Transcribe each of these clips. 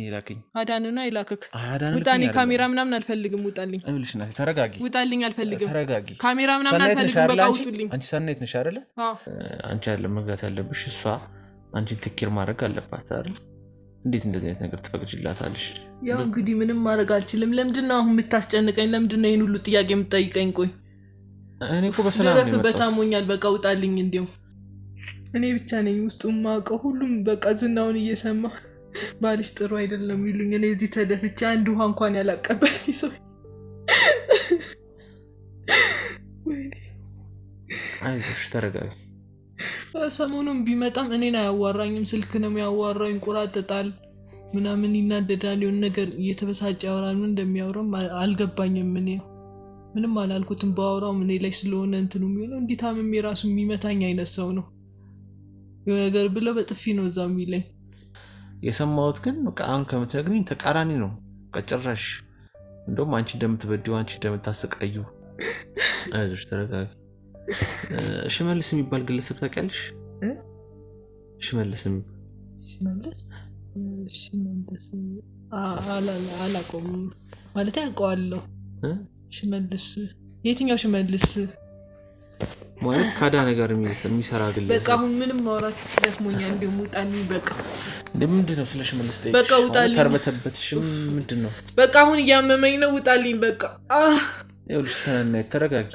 ይላከኝ? አዳንና ይላከክ። ውጣልኝ፣ ካሜራ ምናምን አልፈልግም። ውጣልኝ። እልሽ ናት። ተረጋጊ። ውጣልኝ፣ አልፈልግም። ተረጋጊ። ካሜራ ምናምን አልፈልግም። በቃ ውጡልኝ። አንቺ ሰናይት ነሽ አይደለ? አንቺ አይደለም መግዛት ያለብሽ፣ እሷ አንቺን ትኬር ማድረግ አለባት አይደል? እንዴት እንደዚህ አይነት ነገር ትፈቅጂላታለሽ? ያው እንግዲህ ምንም ማድረግ አልችልም። ለምንድን ነው አሁን የምታስጨንቀኝ? ለምንድን ነው ይሄን ሁሉ ጥያቄ የምትጠይቀኝ? ቆይ እኔ እኮ በሰላም ነው የመጣሁት። በታሞኛል። በቃ ውጣልኝ። እንዴው እኔ ብቻ ነኝ ውስጡን ማውቀው። ሁሉም በቃ ዝናውን እየሰማ ባልሽ ጥሩ አይደለም ይሉኝ። እኔ እዚህ ተደፍቼ አንድ ውሃ እንኳን ያላቀበለኝ ሰው። አይዞሽ ተረጋጊ። ሰሞኑን ቢመጣም እኔን አያዋራኝም። ስልክ ነው የሚያዋራው። ይንቆራጠጣል ምናምን፣ ይናደዳል። የሆነ ነገር እየተበሳጨ ያወራል። ምን እንደሚያወራም አልገባኝም። እኔ ምንም አላልኩትም። ባወራው እኔ ላይ ስለሆነ እንትኑ የሚሆነው እንዲህ ታምሜ ራሱ የሚመታኝ አይነት ሰው ነው። የሆነ ነገር ብለው በጥፊ ነው እዛው የሚለኝ። የሰማሁት ግን በቃ አሁን ከምትነግሪኝ ተቃራኒ ነው። ጭራሽ እንደውም አንቺ እንደምትበዲው፣ አንቺ እንደምታሰቃዩ። አይዞሽ ተረጋጊ። ሽመልስ የሚባል ግለሰብ ታውቂያለሽ? ሽመልስ አላውቀውም ማለት አውቀዋለሁ። ሽመልስ የትኛው ሽመልስ? ማለት ካዳነ ጋር የሚሰራ ግለሰብ። በቃ አሁን ምንም ማውራት ደክሞኛል። እንደውም ውጣልኝ በቃ። ምንድነው ስለ ሽመልስ ጠይቅ? በቃ ውጣልኝ። ተርበተበትሽም ምንድነው? በቃ አሁን እያመመኝ ነው። ውጣልኝ በቃ። ይኸውልሽ ሰናይት ተረጋጊ።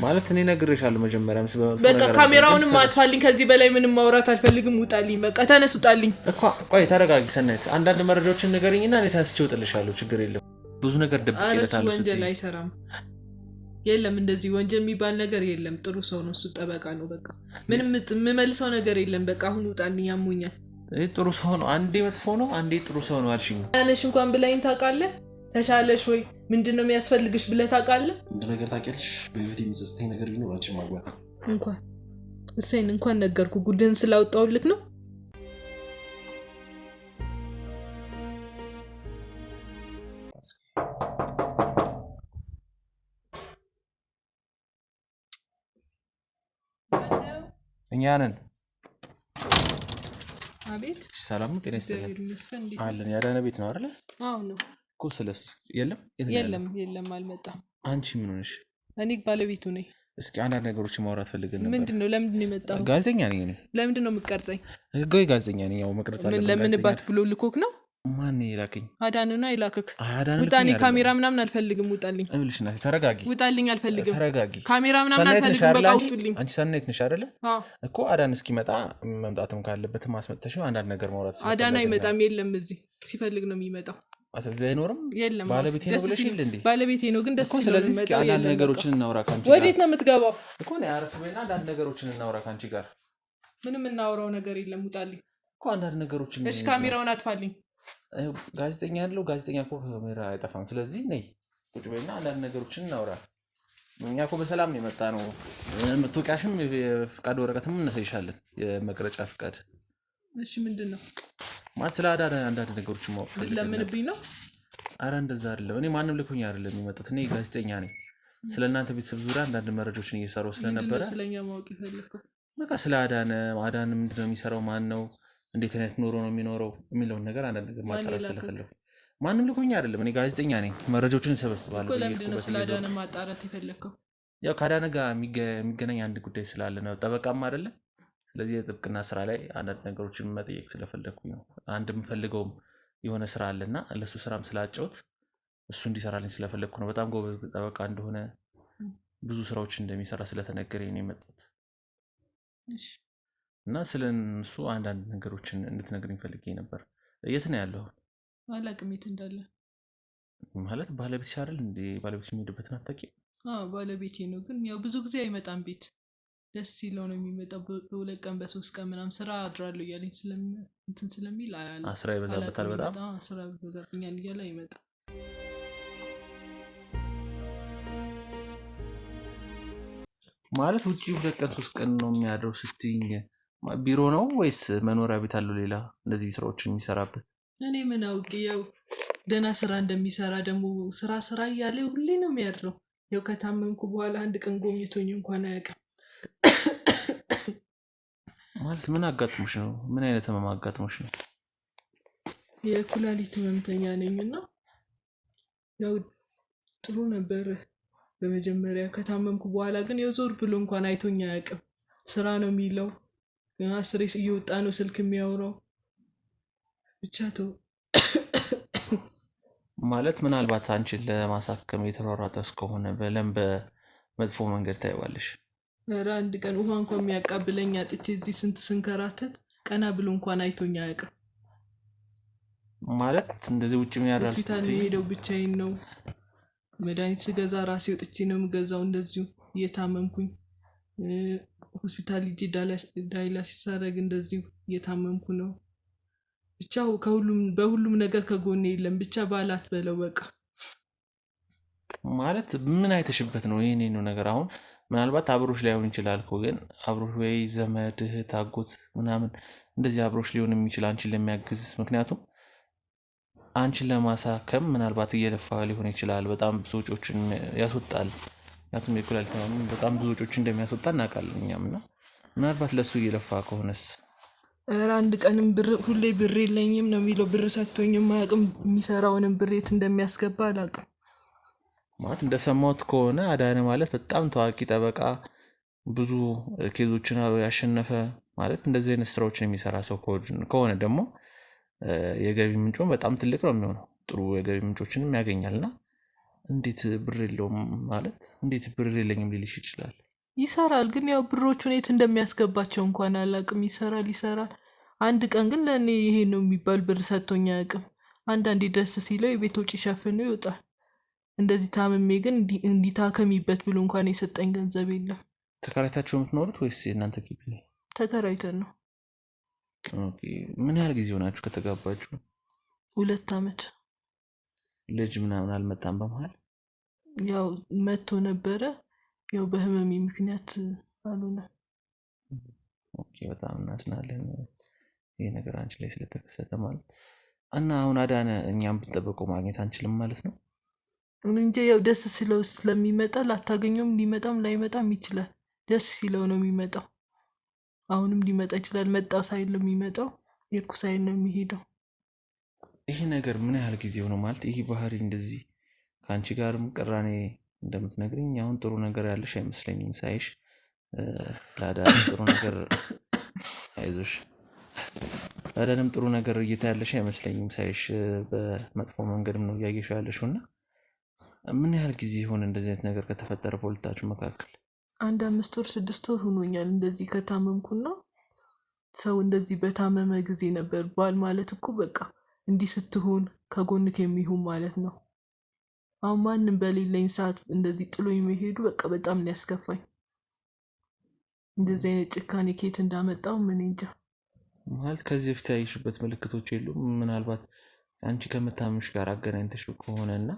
ማለት እኔ ነግሬሻለሁ መጀመሪያም በቃ ካሜራውንም አጥፋልኝ። ከዚህ በላይ ምንም ማውራት አልፈልግም። ውጣልኝ በቃ። ተነስ ውጣልኝ እኮ። ቆይ ተረጋጊ ሰናይት። አንዳንድ መረጃዎችን ንገሪኝና እኔ ተነስቼ እወጥልሻለሁ። ችግር የለም። ብዙ ነገር ደብቄለታለሁ። ወንጀል አይሰራም። የለም እንደዚህ ወንጀል የሚባል ነገር የለም። ጥሩ ሰው ነው እሱ፣ ጠበቃ ነው። በቃ ምንም የምመልሰው ነገር የለም። በቃ አሁን ውጣልኝ፣ ያሞኛል። ጥሩ ሰው ነው አንዴ መጥፎ ነው አንዴ ጥሩ ሰው ነው አልሽኝ። ያነሽ እንኳን ብላኝ ታውቃለህ? ተሻለሽ ወይ ምንድነው የሚያስፈልግሽ ብለህ ታውቃለህ? እንደ ነገር ታውቂያለሽ። በህይወቴ የሚሰስተኝ ነገር ቢኖር አንቺን ማግባት እንኳን እሰይን እንኳን ነገርኩ። ጉድን ስላወጣውልክ ነው። እኛ ነን። አቤት። ሰላም ነው? ጤና ይስጥልኝ አለን። ያዳነ ቤት ነው አይደል? አዎ ነው እኮ። ስለሱ የለም የለም አልመጣም። አንቺ ምን ሆነሽ? እኔ ባለቤቱ ነኝ። እስኪ አንዳንድ ነገሮች ማውራት ፈልገን ነበር። ምንድነው? ለምንድነው የመጣው? ጋዜጠኛ ነኝ እኔ። ለምንድነው የምትቀርጸኝ? ህጋዊ ጋዜጠኛ ነኝ። ያው መቅረጽ አለበት። ለምንባት ብሎ ልኮክ ነው? ማን ይላከኝ? አዳንና ይላከክ። ውጣልኝ፣ ካሜራ ምናምን አልፈልግም። ውጣልኝ። እልሽ ናት። ተረጋጊ። ውጣልኝ፣ አልፈልግም። ተረጋጊ። ካሜራ ምናምን አልፈልግም። በቃ ውጡልኝ። አንቺ ሰናይት ነሽ አይደለ? እኮ አዳን እስኪመጣ መምጣትም ካለበት ማስመጥተሽ አንዳንድ ነገር ማውራት ስለፈለገ። አዳን አይመጣም። የለም እዚህ ሲፈልግ ነው የሚመጣው። እዚህ አይኖርም። የለም ባለቤቴ ነው ብለሽ ይል እንዴ? ባለቤቴ ነው ግን ደስ ይላል። ስለዚህ እስኪ አንዳንድ ነገሮችን እናውራ ካንቺ ጋር። ወዴት ነው የምትገባው? እኮ ነው ያረፍበና አንዳንድ ነገሮችን እናውራ ካንቺ ጋር። ምንም እናውራው ነገር የለም። ውጣልኝ እኮ አንዳንድ ነገሮችን። እሺ ካሜራውን አጥፋልኝ። ጋዜጠኛ ያለው ጋዜጠኛ እኮ ካሜራ አይጠፋም። ስለዚህ ነይ ቁጭ በይና አንዳንድ ነገሮችን እናውራ። እኛ እኮ በሰላም ነው የመጣ ነው። መታወቂያሽም የፍቃድ ወረቀትም እንሰይሻለን፣ የመቅረጫ ፍቃድ። እሺ ምንድነው? ማለት ስለ አዳነ አንዳንድ ነገሮችን ማወቅ ፈልገን። ለምንብኝ ነው? አረ እንደዛ አይደለም። እኔ ማንም ልኮኝ አይደለም የሚመጣት። እኔ ጋዜጠኛ ነኝ። ስለእናንተ ቤተሰብ ዙሪያ አንዳንድ መረጃዎችን እየሰራሁ ስለነበረ ስለኛ ማወቅ ይፈልኩ። በቃ ስለ አዳነ ምንድነው የሚሰራው፣ ማን ነው፣ እንዴት አይነት ኑሮ ነው የሚኖረው የሚለውን ነገር አንዳንድ ነገር ማጣራት ስለፈለኩ። ማንም ልኮኝ አይደለም። እኔ ጋዜጠኛ ነኝ። መረጃዎችን እሰበስባለሁ። እኮ ለምንድነው ስለ አዳነ ማጣራት የፈለከው? ያው ከአዳነ ጋር የሚገናኝ አንድ ጉዳይ ስላለ ነው። ጠበቃም አይደለ? ስለዚህ የጥብቅና ስራ ላይ አንዳንድ ነገሮችን መጠየቅ ስለፈለኩኝ ነው። አንድ የምፈልገውም የሆነ ስራ አለና ለሱ ስራም ስላጨውት እሱ እንዲሰራልኝ ስለፈለኩ ነው። በጣም ጎበዝ ጠበቃ እንደሆነ ብዙ ስራዎች እንደሚሰራ ስለተነገረኝ ነው የመጣሁት። እሺ። እና ስለሱ አንዳንድ ነገሮችን እንድትነግሪኝ ፈልጌ ነበር። የት ነው ያለው? አላውቅም የት እንዳለ። ማለት ባለቤትሽ አይደል እንዴ? ባለቤትሽ የሚሄድበትን አታውቂም? አዎ ባለቤቴ ነው፣ ግን ያው ብዙ ጊዜ አይመጣም ቤት። ደስ ሲለው ነው የሚመጣው። በሁለት ቀን በሶስት ቀን ምናምን ስራ አድራለሁ እያለኝ እንትን ስለሚል ስራ ይበዛበታል። በጣም ስራ ይበዛብኛል እያለ አይመጣም። ማለት ውጪ ሁለት ቀን ሶስት ቀን ነው የሚያድረው ስትይኝ ቢሮ ነው ወይስ መኖሪያ ቤት አለው ሌላ እንደዚህ ስራዎችን የሚሰራበት? እኔ ምን አውቄ። ያው ደህና ስራ እንደሚሰራ ደግሞ ስራ እያለ ሁሌ ነው የሚያድረው። ያው ከታመምኩ በኋላ አንድ ቀን ጎብኝቶኝ እንኳን አያውቅም። ማለት ምን አጋጥሞሽ ነው? ምን አይነት ህመም አጋጥሞሽ ነው? የኩላሊት ህመምተኛ ነኝና ያው ጥሩ ነበር በመጀመሪያ። ከታመምኩ በኋላ ግን የዞር ብሎ እንኳን አይቶኝ አያውቅም። ስራ ነው የሚለው፣ አስሬ እየወጣ ነው ስልክ የሚያወራው። ብቻ ተው ማለት ምናልባት አንቺን ለማሳከም የተሯሯጠ እስከሆነ በለም በመጥፎ መንገድ ታይዋለሽ። ኧረ አንድ ቀን ውሃ እንኳን የሚያቃብለኝ አጥቼ እዚህ ስንት ስንከራተት ቀና ብሎ እንኳን አይቶኝ አያውቅም። ማለት እንደዚህ ውጭ የሚያደርስ ሆስፒታል የሄደው ብቻዬን ነው። መድኃኒት ስገዛ ራሴ ወጥቼ ነው የምገዛው። እንደዚሁ እየታመምኩኝ ሆስፒታል ሂጄ ዳይላሲስ ሳደርግ እንደዚሁ እየታመምኩ ነው። ብቻ በሁሉም ነገር ከጎኔ የለም። ብቻ ባላት በለው በቃ። ማለት ምን አይተሽበት ነው ይሄን ነው ነገር? አሁን ምናልባት አብሮሽ ላይሆን ይችላል እኮ ግን አብሮሽ ወይ ዘመድ እህት አጎት ምናምን እንደዚህ አብሮሽ ሊሆን የሚችል አንቺን ለሚያግዝ። ምክንያቱም አንቺን ለማሳከም ምናልባት እየለፋ ሊሆን ይችላል። በጣም ብዙ ወጪዎችን ያስወጣል። ምክንያቱም የኩላሊት ህመም በጣም ብዙ ወጪዎችን እንደሚያስወጣ እናውቃለን እኛም እና ምናልባት ለእሱ እየለፋ ከሆነስ? ኧረ አንድ ቀንም ሁሌ ብር የለኝም ነው የሚለው። ብር ሰጥቶኝም አያውቅም። የሚሰራውንም ብር የት እንደሚያስገባ አላውቅም። ማለት እንደሰማሁት ከሆነ አዳነ ማለት በጣም ታዋቂ ጠበቃ፣ ብዙ ኬዞችን ያሸነፈ ማለት እንደዚህ አይነት ስራዎችን የሚሰራ ሰው ከሆነ ደግሞ የገቢ ምንጩም በጣም ትልቅ ነው የሚሆነው። ጥሩ የገቢ ምንጮችንም ያገኛል። እና እንዴት ብር የለውም ማለት እንዴት ብር የለኝም ሊልሽ ይችላል? ይሰራል፣ ግን ያው ብሮቹን የት እንደሚያስገባቸው እንኳን አላውቅም። ይሰራል። አንድ ቀን ግን ለእኔ ይሄ ነው የሚባል ብር ሰጥቶኝ አያውቅም። አንዳንዴ ደስ ሲለው የቤት ወጪ ሸፍኖ ይወጣል። እንደዚህ ታምሜ ግን እንዲታከሚበት ብሎ እንኳን የሰጠኝ ገንዘብ የለም። ተከራይታችሁ የምትኖሩት ወይስ የእናንተ ግቢ ነው? ተከራይተን ነው። ምን ያህል ጊዜ ሆናችሁ ከተጋባችሁ? 2 ዓመት። ልጅ ምናምን አልመጣም በመሀል? ያው መጥቶ ነበረ፣ ያው በህመሜ ምክንያት አልሆነ። በጣም እናዝናለን ይህ ነገር አንቺ ላይ ስለተከሰተ ማለት እና አሁን አዳነ እኛም ብንጠብቀው ማግኘት አንችልም ማለት ነው እንጂ ያው ደስ ሲለው ስለሚመጣ ላታገኘውም፣ ሊመጣም ላይመጣም ይችላል። ደስ ሲለው ነው የሚመጣው። አሁንም ሊመጣ ይችላል። መጣው ሳይል ነው የሚመጣው፣ የርኩ ሳይል ነው የሚሄደው። ይሄ ነገር ምን ያህል ጊዜ ሆነ ማለት ይሄ ባህሪ እንደዚህ ከአንቺ ጋርም ቅራኔ እንደምትነግርኝ አሁን ጥሩ ነገር ያለሽ አይመስለኝም ሳይሽ። ለአዳንም ጥሩ ነገር አይዞሽ፣ ለአዳንም ጥሩ ነገር እይታ ያለሽ አይመስለኝም ሳይሽ። በመጥፎ መንገድም ነው እያየሽው ያለሽው። እና ምን ያህል ጊዜ ሆነ እንደዚህ አይነት ነገር ከተፈጠረ በሁለታችሁ መካከል? 1 5 ወር 6 ወር ሆኖኛል እንደዚህ ከታመምኩና። ሰው እንደዚህ በታመመ ጊዜ ነበር ባል ማለት እኮ በቃ እንዲህ ስትሆን ከጎንክ የሚሆን ማለት ነው። አሁን ማንም በሌለኝ ሰዓት እንደዚህ ጥሎኝ መሄዱ በቃ በጣም ነው ያስከፋኝ። እንደዚህ አይነት ጭካኔ ከየት እንዳመጣው ምን እንጃ። ማለት ከዚህ በፊት ያየሽበት ምልክቶች የሉም? ምናልባት አንቺ ከመታመምሽ ጋር አገናኝተሽ ከሆነ እና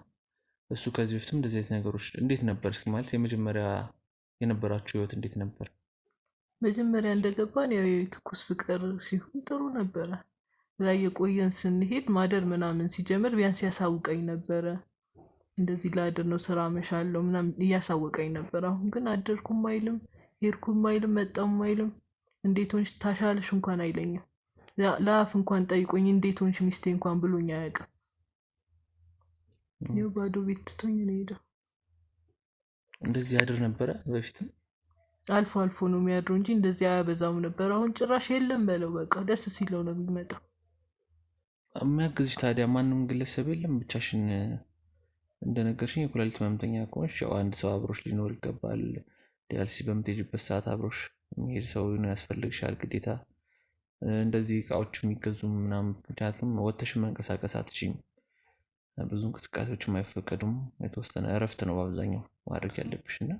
እሱ ከዚህ በፊትም እንደዚህ አይነት ነገሮች እንዴት ነበር? እስኪ ማለት የመጀመሪያ የነበራችሁ ህይወት እንዴት ነበር? መጀመሪያ እንደገባን ያው የትኩስ ፍቅር ሲሆን ጥሩ ነበረ። ላይ የቆየን ስንሄድ ማደር ምናምን ሲጀምር ቢያንስ ያሳውቀኝ ነበረ። እንደዚህ ላድር ነው ስራ መሻለው ምናምን እያሳወቀኝ ነበር። አሁን ግን አደርኩም አይልም፣ ሄድኩም አይልም፣ መጣም አይልም። እንዴት ሆንሽ ታሻለሽ እንኳን አይለኝም። ለአፍ እንኳን ጠይቆኝ እንዴት ሆንሽ ሚስቴ እንኳን ብሎኝ አያውቅም። ይኸው ባዶ ቤት ትቶኝ ነው የሄደው። እንደዚህ ያድር ነበረ በፊትም? አልፎ አልፎ ነው የሚያድረው እንጂ እንደዚህ አያበዛም ነበር። አሁን ጭራሽ የለም በለው በቃ። ደስ ሲለው ነው የሚመጣው። የሚያግዝሽ ታዲያ ማንም ግለሰብ የለም? ብቻሽን እንደነገርሽኝ የኩላሊት ህመምተኛ ከሆንሽ ያው አንድ ሰው አብሮሽ ሊኖር ይገባል። ዲያሊሲስ በምትሄጂበት ሰዓት አብሮሽ የሚሄድ ሰው ያስፈልግሻል ግዴታ። እንደዚህ እቃዎች የሚገዙ ምናምን፣ ምክንያቱም ወጥተሽ መንቀሳቀስ አትችይም። ብዙ እንቅስቃሴዎችም አይፈቀዱም። የተወሰነ እረፍት ነው በአብዛኛው ማድረግ ያለብሽ። እና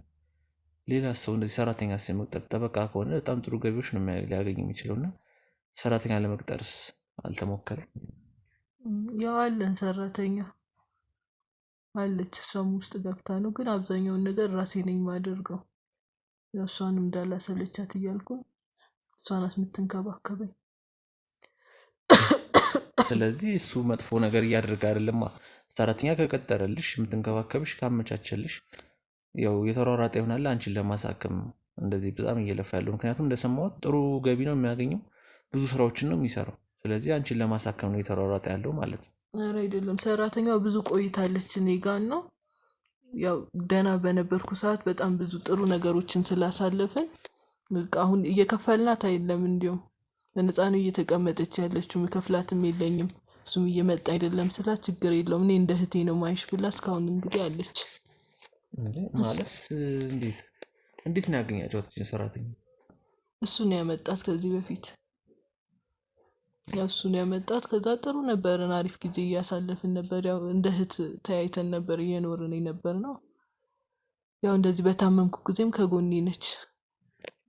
ሌላ ሰው እንደዚህ ሰራተኛ መቅጠር፣ ጠበቃ ከሆነ በጣም ጥሩ ገቢዎች ነው ሊያገኝ የሚችለው። እና ሰራተኛ ለመቅጠርስ አልተሞከረም? ያው አለን ሰራተኛ አለች፣ እሷም ውስጥ ገብታ ነው። ግን አብዛኛውን ነገር ራሴ ነኝ የማደርገው። እሷንም እንዳላሰለቻት እያልኩ እሷ ናት የምትንከባከበኝ። ስለዚህ እሱ መጥፎ ነገር እያደረገ አይደለም። ሰራተኛ ከቀጠረልሽ የምትንከባከብሽ ካመቻቸልሽ ያው የተሯሯጠ ይሆናል አንቺን ለማሳከም እንደዚህ በጣም እየለፋ ያለው። ምክንያቱም እንደሰማሁት ጥሩ ገቢ ነው የሚያገኘው፣ ብዙ ስራዎችን ነው የሚሰራው። ስለዚህ አንቺን ለማሳከም ነው የተሯሯጠ ያለው ማለት ነው። ኧረ አይደለም፣ ሰራተኛዋ ብዙ ቆይታለች እኔ ጋር ነው። ያው ደህና በነበርኩ ሰዓት በጣም ብዙ ጥሩ ነገሮችን ስላሳለፍን በቃ አሁን እየከፈልናት አይደለም፣ እንዲሁም በነፃ ነው እየተቀመጠች ያለችው። ምከፍላትም የለኝም፣ እሱም እየመጣ አይደለም ስላት ችግር የለውም እኔ እንደ እህቴ ነው ማይሽ ብላ እስካሁን እንግዲህ አለች። ማለት እንዴት ነው ያገኛቸዋት ሰራተኛ? እሱ ነው ያመጣት ከዚህ በፊት ያው እሱ ነው ያመጣት። ከዛ ጥሩ ነበርን፣ አሪፍ ጊዜ እያሳለፍን ነበር። ያው እንደ እህት ተያይተን ነበር እየኖርን ነበር ነው። ያው እንደዚህ በታመምኩ ጊዜም ከጎኔ ነች።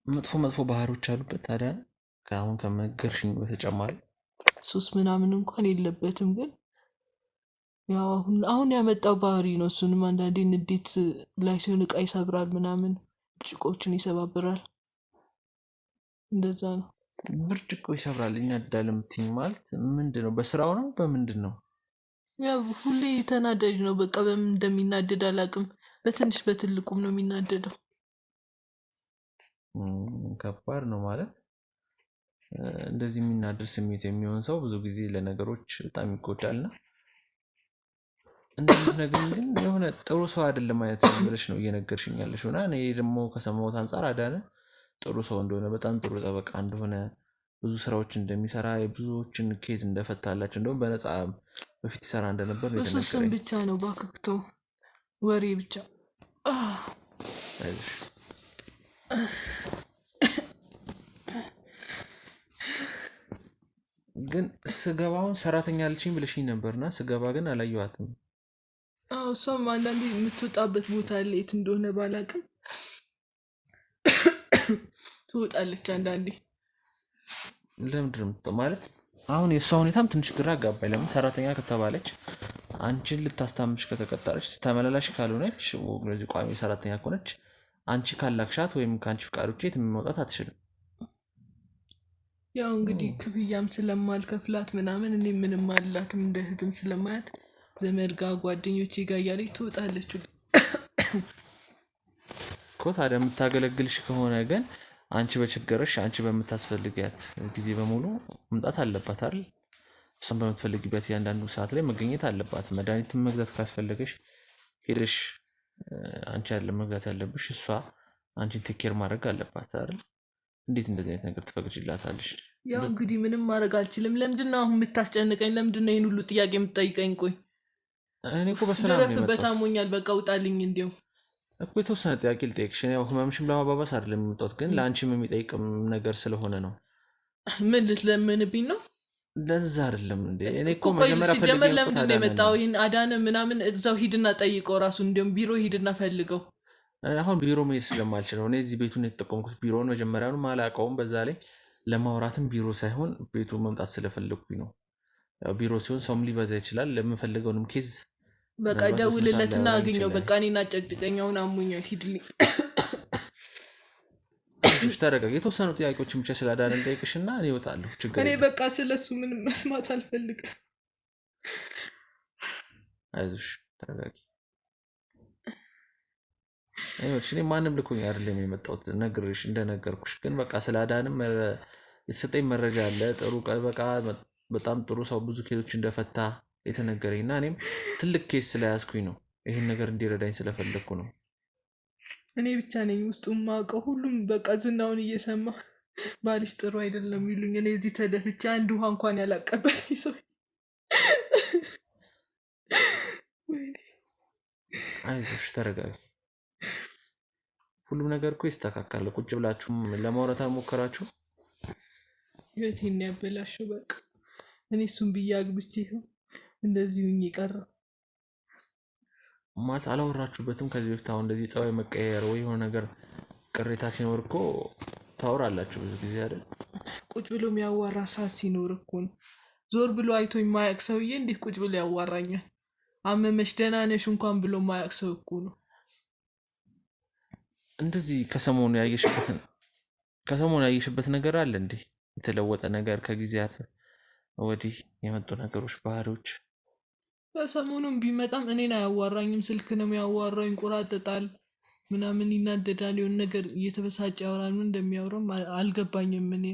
መጥፎ ባህሪዎች አሉበት ታዲያ ከአሁን ከመገርሽኝ በተጨማሪ? ሱስ ምናምን እንኳን የለበትም፣ ግን ያው አሁን ያመጣው ባህሪ ነው። እሱንም አንዳንዴ ንዴት ላይ ሲሆን እቃ ይሰብራል ምናምን፣ ብርጭቆችን ይሰባብራል። እንደዛ ነው። ብርጭቆ ይሰብራል ይናደዳል የምትይኝ ማለት ምንድን ነው? በስራው ነው በምንድን ነው? ያው ሁሌ ተናዳጅ ነው። በቃ በምን እንደሚናደድ አላውቅም። በትንሽ በትልቁም ነው የሚናደደው። ከባድ ነው ማለት እንደዚህ የሚናደድ ስሜት የሚሆን ሰው ብዙ ጊዜ ለነገሮች በጣም ይጎዳልና እንደዚህ ነገር ግን የሆነ ጥሩ ሰው አይደለም ማለት ነው ብለሽ ነው እየነገርሽኝ ያለሽ። እና እኔ ደግሞ ከሰማሁት አንጻር አዳነ ጥሩ ሰው እንደሆነ፣ በጣም ጥሩ ጠበቃ እንደሆነ፣ ብዙ ስራዎች እንደሚሰራ፣ የብዙዎችን ኬዝ እንደፈታላቸው፣ እንደውም በነፃ በፊት ይሰራ እንደነበር ነው እሱ ስም የተነገረኝ። ብቻ ነው ባክክቶ ወሬ ብቻ። አይዞሽ። ግን ስገባውን ሰራተኛ አለችኝ ብለሽኝ ነበርና ስገባ ግን አላየኋትም። አዎ እሷም አንዳንዴ የምትወጣበት ቦታ አለ፣ የት እንደሆነ ባላቅም ትወጣለች አንዳንዴ። ለምንድን ነው የምትወጣው? ማለት አሁን የእሷ ሁኔታም ትንሽ ግራ አጋባኝ። ለምን ሰራተኛ ከተባለች አንቺን ልታስታምሽ ከተቀጠረች ተመላላሽ ካልሆነች እነዚህ ቋሚ ሰራተኛ ከሆነች አንቺ ካላክሻት ወይም ከአንቺ ፍቃድ ውጭ የትም መውጣት አትችልም። ያው እንግዲህ ክፍያም ስለማልከፍላት ምናምን እኔ ምንም አላትም እንደ እህትም ስለማያት ዘመድ ጋር ጓደኞቼ ጋር እያለች ትወጣለች እኮ። ታዲያ የምታገለግልሽ ከሆነ ግን አንቺ በችግርሽ አንቺ በምታስፈልጊያት ጊዜ በሙሉ መምጣት አለባት አይደል? እሷን በምትፈልጊበት እያንዳንዱ ሰዓት ላይ መገኘት አለባት። መድኃኒትን መግዛት ካስፈለገሽ ሄደሽ አንቺ ያለ መግዛት ያለብሽ፣ እሷ አንቺን ቴኬር ማድረግ አለባት አይደል? እንዴት እንደዚህ አይነት ነገር ትፈቅጂላታለሽ? ያው እንግዲህ ምንም ማድረግ አልችልም። ለምንድን ነው አሁን የምታስጨንቀኝ? ለምንድን ነው ይህን ሁሉ ጥያቄ የምትጠይቀኝ? ቆይ እኔ እኮ በሰላም ነው ልረፍበት፣ የመጣሁት አሞኛል፣ በቃ ውጣልኝ። እንዲያው እኮ የተወሰነ ጥያቄ ልጠይቅሽ። ያው ህመምሽም ለማባባስ አይደለም የመጣሁት፣ ግን ለአንቺም የሚጠይቅም ነገር ስለሆነ ነው። ምን ልትለምንብኝ ነው? ለዛ አይደለም እንዴ? እኔ እኮ ቆይ መጀመሪያ ሲጀመር ፈልጌ ለምንድን ነው የመጣው? ይህን አዳነ ምናምን እዛው ሂድና ጠይቀው ራሱ፣ እንዲሁም ቢሮ ሂድና ፈልገው። አሁን ቢሮ መሄድ ስለማልችል ነው እኔ እዚህ ቤቱን የተጠቀምኩት። ቢሮውን መጀመሪያውንም አላውቀውም። በዛ ላይ ለማውራትም ቢሮ ሳይሆን ቤቱ መምጣት ስለፈለግኩኝ ነው። ያው ቢሮ ሲሆን ሰውም ሊበዛ ይችላል። ለምፈልገውንም ኬዝ በቃ ደውልለትና አግኘው። በቃ እኔና ጨቅጭቀኝ፣ አሁን አሞኛል፣ ሂድልኝ። ተረጋግ። የተወሰኑ ጥያቄዎችን ብቻ ስላዳነ ልጠይቅሽና እኔ እወጣለሁ። ችግር እኔ የለም። በቃ ስለሱ ምንም መስማት አልፈልግም። አይዞሽ፣ ተረጋጊ። ይኸውልሽ እኔ ማንም ልኮኝ አይደለም የመጣሁት፣ ነግሬሽ እንደነገርኩሽ። ግን በቃ ስላዳንም የተሰጠኝ መረጃ አለ። ጥሩ በቃ በጣም ጥሩ ሰው ብዙ ኬዞች እንደፈታ የተነገረኝ እና እኔም ትልቅ ኬስ ስለያዝኩኝ ነው። ይህን ነገር እንዲረዳኝ ስለፈለግኩ ነው። እኔ ብቻ ነኝ ውስጡ የማውቀው። ሁሉም በቃ ዝናውን እየሰማ ባልሽ ጥሩ አይደለም ይሉኝ። እኔ እዚህ ተደፍቼ አንድ ውሃ እንኳን ያላቀበለኝ ሰው። አይዞሽ፣ ተረጋጊ። ሁሉም ነገር እኮ ይስተካከላል። ቁጭ ብላችሁም ለማውራት አልሞከራችሁ? ህይወቴን ያበላሸው በቃ እኔ እሱን ብዬ አግብቼ ይኸው እንደዚህ ሁኝ ቀረ ማለት አላወራችሁበትም ከዚህ በፊት? አሁን እንደዚህ ጸባይ መቀየር ወይ የሆነ ነገር ቅሬታ ሲኖር እኮ ታወራላችሁ ብዙ ጊዜ አይደል? ቁጭ ብሎ የሚያዋራ ሰዓት ሲኖር እኮ ነው። ዞር ብሎ አይቶ የማያውቅ ሰውዬ እንዴት ቁጭ ብሎ ያዋራኛል? አመመሽ ደህና ነሽ እንኳን ብሎ የማያውቅ ሰው እኮ ነው። እንደዚህ ከሰሞኑ ያየሽበት ነገር አለ እንዴ? የተለወጠ ነገር ከጊዜያት ወዲህ የመጡ ነገሮች፣ ባህሪዎች? ሰሞኑን ቢመጣም እኔን አያዋራኝም። ስልክ ነው የሚያዋራው፣ ይንቆራጠጣል ምናምን፣ ይናደዳል፣ የሆነ ነገር እየተበሳጨ ያወራል። ምን እንደሚያወራም አልገባኝም። እኔ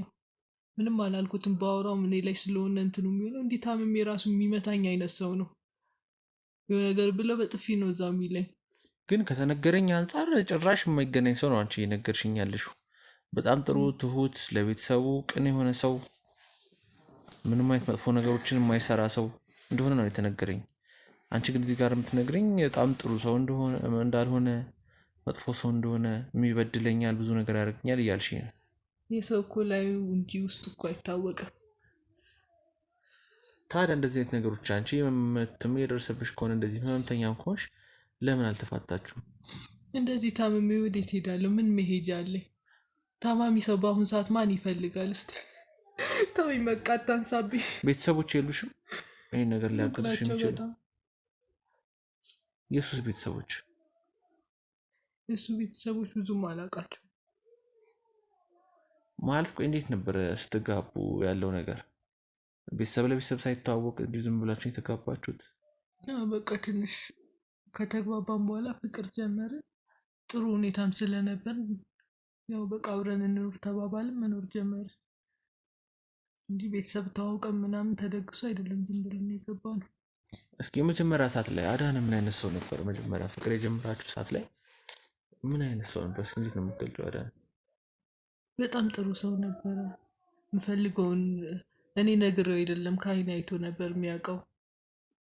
ምንም አላልኩትም። ባወራው እኔ ላይ ስለሆነ እንትኑ የሚሆነው እንዲህ ታምሜ ራሱ የሚመታኝ አይነት ሰው ነው። የሆነ ነገር ብለው በጥፊ ነው እዛው የሚለኝ። ግን ከተነገረኝ አንጻር ጭራሽ የማይገናኝ ሰው ነው አንቺ እየነገርሽኝ ያለሽው። በጣም ጥሩ ትሁት፣ ለቤተሰቡ ቅን የሆነ ሰው፣ ምንም አይነት መጥፎ ነገሮችን የማይሰራ ሰው እንደሆነ ነው የተነገረኝ። አንቺ ግን እዚህ ጋር የምትነግረኝ በጣም ጥሩ ሰው እንዳልሆነ፣ መጥፎ ሰው እንደሆነ፣ የሚበድለኛል፣ ብዙ ነገር ያደርገኛል እያልሽኝ ነው። የሰው እኮ ላዩ እንጂ ውስጥ እኮ አይታወቅም። ታዲያ እንደዚህ አይነት ነገሮች አንቺ ህመም የደረሰብሽ ከሆነ እንደዚህ ህመምተኛም ከሆንሽ ለምን አልተፋታችሁም? እንደዚህ ታምሜ ወዴት ሄዳለሁ? ምን መሄጃ አለኝ? ታማሚ ሰው በአሁን ሰዓት ማን ይፈልጋል? እስቲ ተወኝ በቃ አታንሳብኝ። ቤተሰቦች የሉሽም ይህን ነገር ሊያግዙሽ የሚችሉ? በጣም የሱስ ቤተሰቦች የእሱ ቤተሰቦች ብዙም አላውቃቸው። ማለት ቆይ እንዴት ነበር ስትጋቡ ያለው ነገር? ቤተሰብ ለቤተሰብ ሳይተዋወቅ እንዲሁ ዝም ብላችሁ የተጋባችሁት? በቃ ትንሽ ከተግባባን በኋላ ፍቅር ጀመርን። ጥሩ ሁኔታም ስለነበር ያው በቃ አብረን እንኑር ተባባልን፣ መኖር ጀመርን እንጂ ቤተሰብ ተዋውቀን ምናምን ተደግሶ አይደለም፣ ዝም ብለን የገባ ነው። እስኪ የመጀመሪያ ሰዓት ላይ አዳነ ምን አይነት ሰው ነበር? መጀመሪያ ፍቅር የጀመራችሁ ሰዓት ላይ ምን አይነት ሰው ነበር? እስኪ እንዴት ነው የምትገልጪው አዳነ? በጣም ጥሩ ሰው ነበረ። የምፈልገውን እኔ ነግሬው አይደለም ከዓይን አይቶ ነበር የሚያውቀው።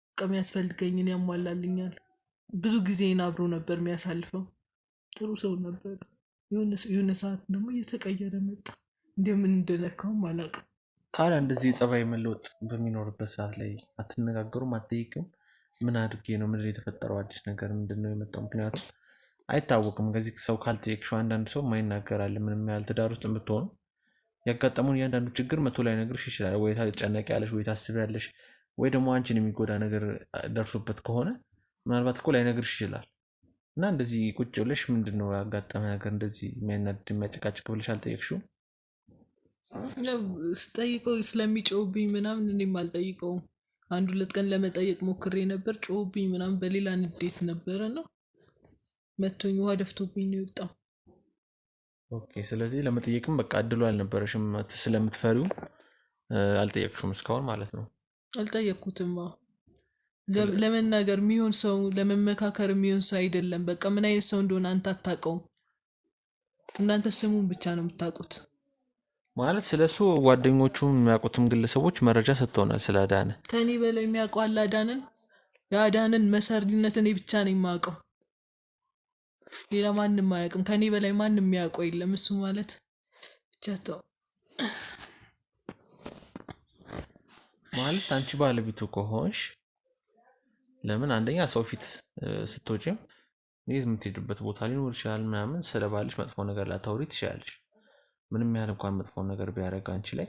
በቃ የሚያስፈልገኝን ያሟላልኛል። ብዙ ጊዜን አብሮ ነበር የሚያሳልፈው። ጥሩ ሰው ነበር። የሆነ ሰዓት ደግሞ እየተቀየረ መጣ። እንደምን እንደነካውም አላውቅም። ታዲያ እንደዚህ ጸባይ መለወጥ በሚኖርበት ሰዓት ላይ አትነጋገሩም? አትጠይቅም? ምን አድርጌ ነው? ምንድን የተፈጠረው? አዲስ ነገር ምንድን ነው የመጣው? ምክንያቱም አይታወቅም። ከዚህ ሰው ካልጠየቅሽው አንዳንድ ሰው ማይናገር አለ። ምንም ያህል ትዳር ውስጥ የምትሆኑ ያጋጠሙን እያንዳንዱ ችግር መቶ ላይ ነግርሽ ይችላል። ወይ ታጨነቂያለሽ፣ ወይ ታስቢያለሽ፣ ወይ ደግሞ አንቺን የሚጎዳ ነገር ደርሶበት ከሆነ ምናልባት እኮ ላይ ነግርሽ ይችላል። እና እንደዚህ ቁጭ ብለሽ ምንድን ነው ያጋጠመ ነገር እንደዚህ የሚያናድድ የሚያጨቃጭቅ ብለሽ አልጠየቅሽውም? ስጠይቀው ስለሚጮውብኝ ምናምን እኔም አልጠይቀውም። 1-2 ቀን ለመጠየቅ ሞክሬ ነበር። ጮውብኝ ምናምን በሌላ ንዴት ነበረ ነው መቶኝ ውሃ ደፍቶብኝ ነው የወጣው። ኦኬ። ስለዚህ ለመጠየቅም በቃ እድሉ አልነበረሽም። ስለምትፈሪው አልጠየቅሽውም እስካሁን ማለት ነው? አልጠየቅኩትም። ለመናገር የሚሆን ሰው፣ ለመመካከር የሚሆን ሰው አይደለም። በቃ ምን አይነት ሰው እንደሆነ አንተ አታውቀውም። እናንተ ስሙን ብቻ ነው የምታውቁት። ማለት ስለሱ ጓደኞቹ የሚያውቁትም ግለሰቦች መረጃ ሰጥተውናል ስለ አዳነ። ከኔ በላይ የሚያውቀው አለ አዳንን? የአዳንን መሰሪነት እኔ ብቻ ነኝ የማውቀው። ሌላ ማንም አያውቅም። ከኔ በላይ ማንም የሚያውቀው የለም። እሱ ማለት ብቻ ተው። ማለት አንቺ ባለቤቱ ከሆንሽ ለምን አንደኛ ሰው ፊት ስትወጪም ይህ የምትሄድበት ቦታ ሊኖር ይችላል ምናምን፣ ስለ ባልሽ መጥፎ ነገር ላታወሪ ትችላለሽ። ምንም ያህል እንኳን መጥፎ ነገር ቢያደርግ አንቺ ላይ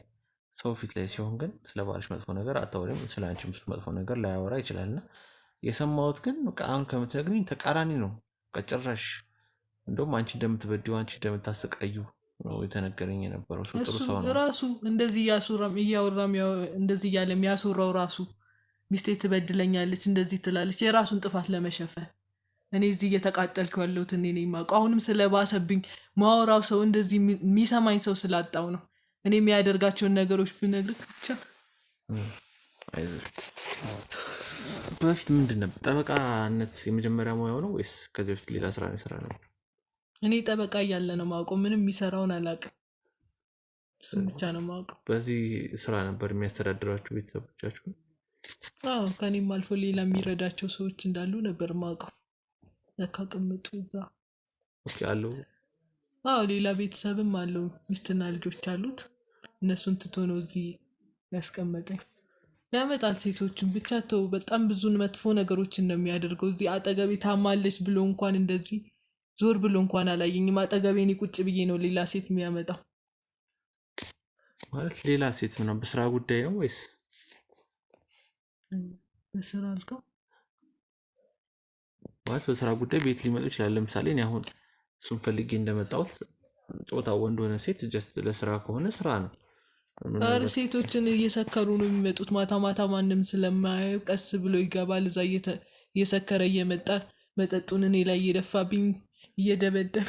ሰው ፊት ላይ ሲሆን ግን ስለ ባልሽ መጥፎ ነገር አታወሪም። ስለ አንቺም እሱ መጥፎ ነገር ላያወራ ይችላል። እና የሰማሁት ግን አሁን ከምትነግሪኝ ተቃራኒ ነው። ጭራሽ እንደውም አንቺ እንደምትበዲው አንቺ እንደምታሰቃዩ ነው የተነገረኝ የነበረው። እሱ ጥሩ ሰው ነው ራሱ እንደዚህ እያወራም እንደዚህ እያለ የሚያስወራው ራሱ ሚስቴ ትበድለኛለች እንደዚህ ትላለች የራሱን ጥፋት ለመሸፈን። እኔ እዚህ እየተቃጠልኩ ያለሁት እኔ ነኝ የማውቀው። አሁንም ስለባሰብኝ ማወራው ሰው እንደዚህ የሚሰማኝ ሰው ስላጣው ነው። እኔ የሚያደርጋቸውን ነገሮች ብነግርህ ብቻ። በፊት ምንድን ነበር ጠበቃነት የመጀመሪያ ሙያው ነው ወይስ ከዚህ በፊት ሌላ ስራ ነው የሰራ ነበር? እኔ ጠበቃ እያለ ነው የማውቀው። ምንም የሚሰራውን አላውቅም። እሱን ብቻ ነው የማውቀው። በዚህ ስራ ነበር የሚያስተዳድራችሁ ቤተሰቦቻችሁ? አዎ፣ ከኔም አልፎ ሌላ የሚረዳቸው ሰዎች እንዳሉ ነበር የማውቀው። ለካ ቅምጡ እዛ አለው። አዎ፣ ሌላ ቤተሰብም አለው። ሚስትና ልጆች አሉት። እነሱን ትቶ ነው እዚህ ያስቀመጠኝ። ያመጣል ሴቶችን ብቻ ተው። በጣም ብዙ መጥፎ ነገሮችን ነው የሚያደርገው። እዚህ አጠገቤ ታማለች ብሎ እንኳን እንደዚህ ዞር ብሎ እንኳን አላየኝም። አጠገቤ እኔ ቁጭ ብዬ ነው ሌላ ሴት የሚያመጣው። ማለት ሌላ ሴት ምናምን በስራ ጉዳይ ነው ወይስ በስራ አልከው? ማለት በስራ ጉዳይ ቤት ሊመጡ ይችላል። ለምሳሌ እኔ አሁን እሱን ፈልጌ እንደመጣሁት ጾታው ወንድ ሆነ ሴት ጀስት ለስራ ከሆነ ስራ ነው። ሴቶችን እየሰከሩ ነው የሚመጡት። ማታ ማታ ማንም ስለማያየው ቀስ ብሎ ይገባል። እዛ እየሰከረ እየመጣ መጠጡን እኔ ላይ እየደፋብኝ እየደበደበ።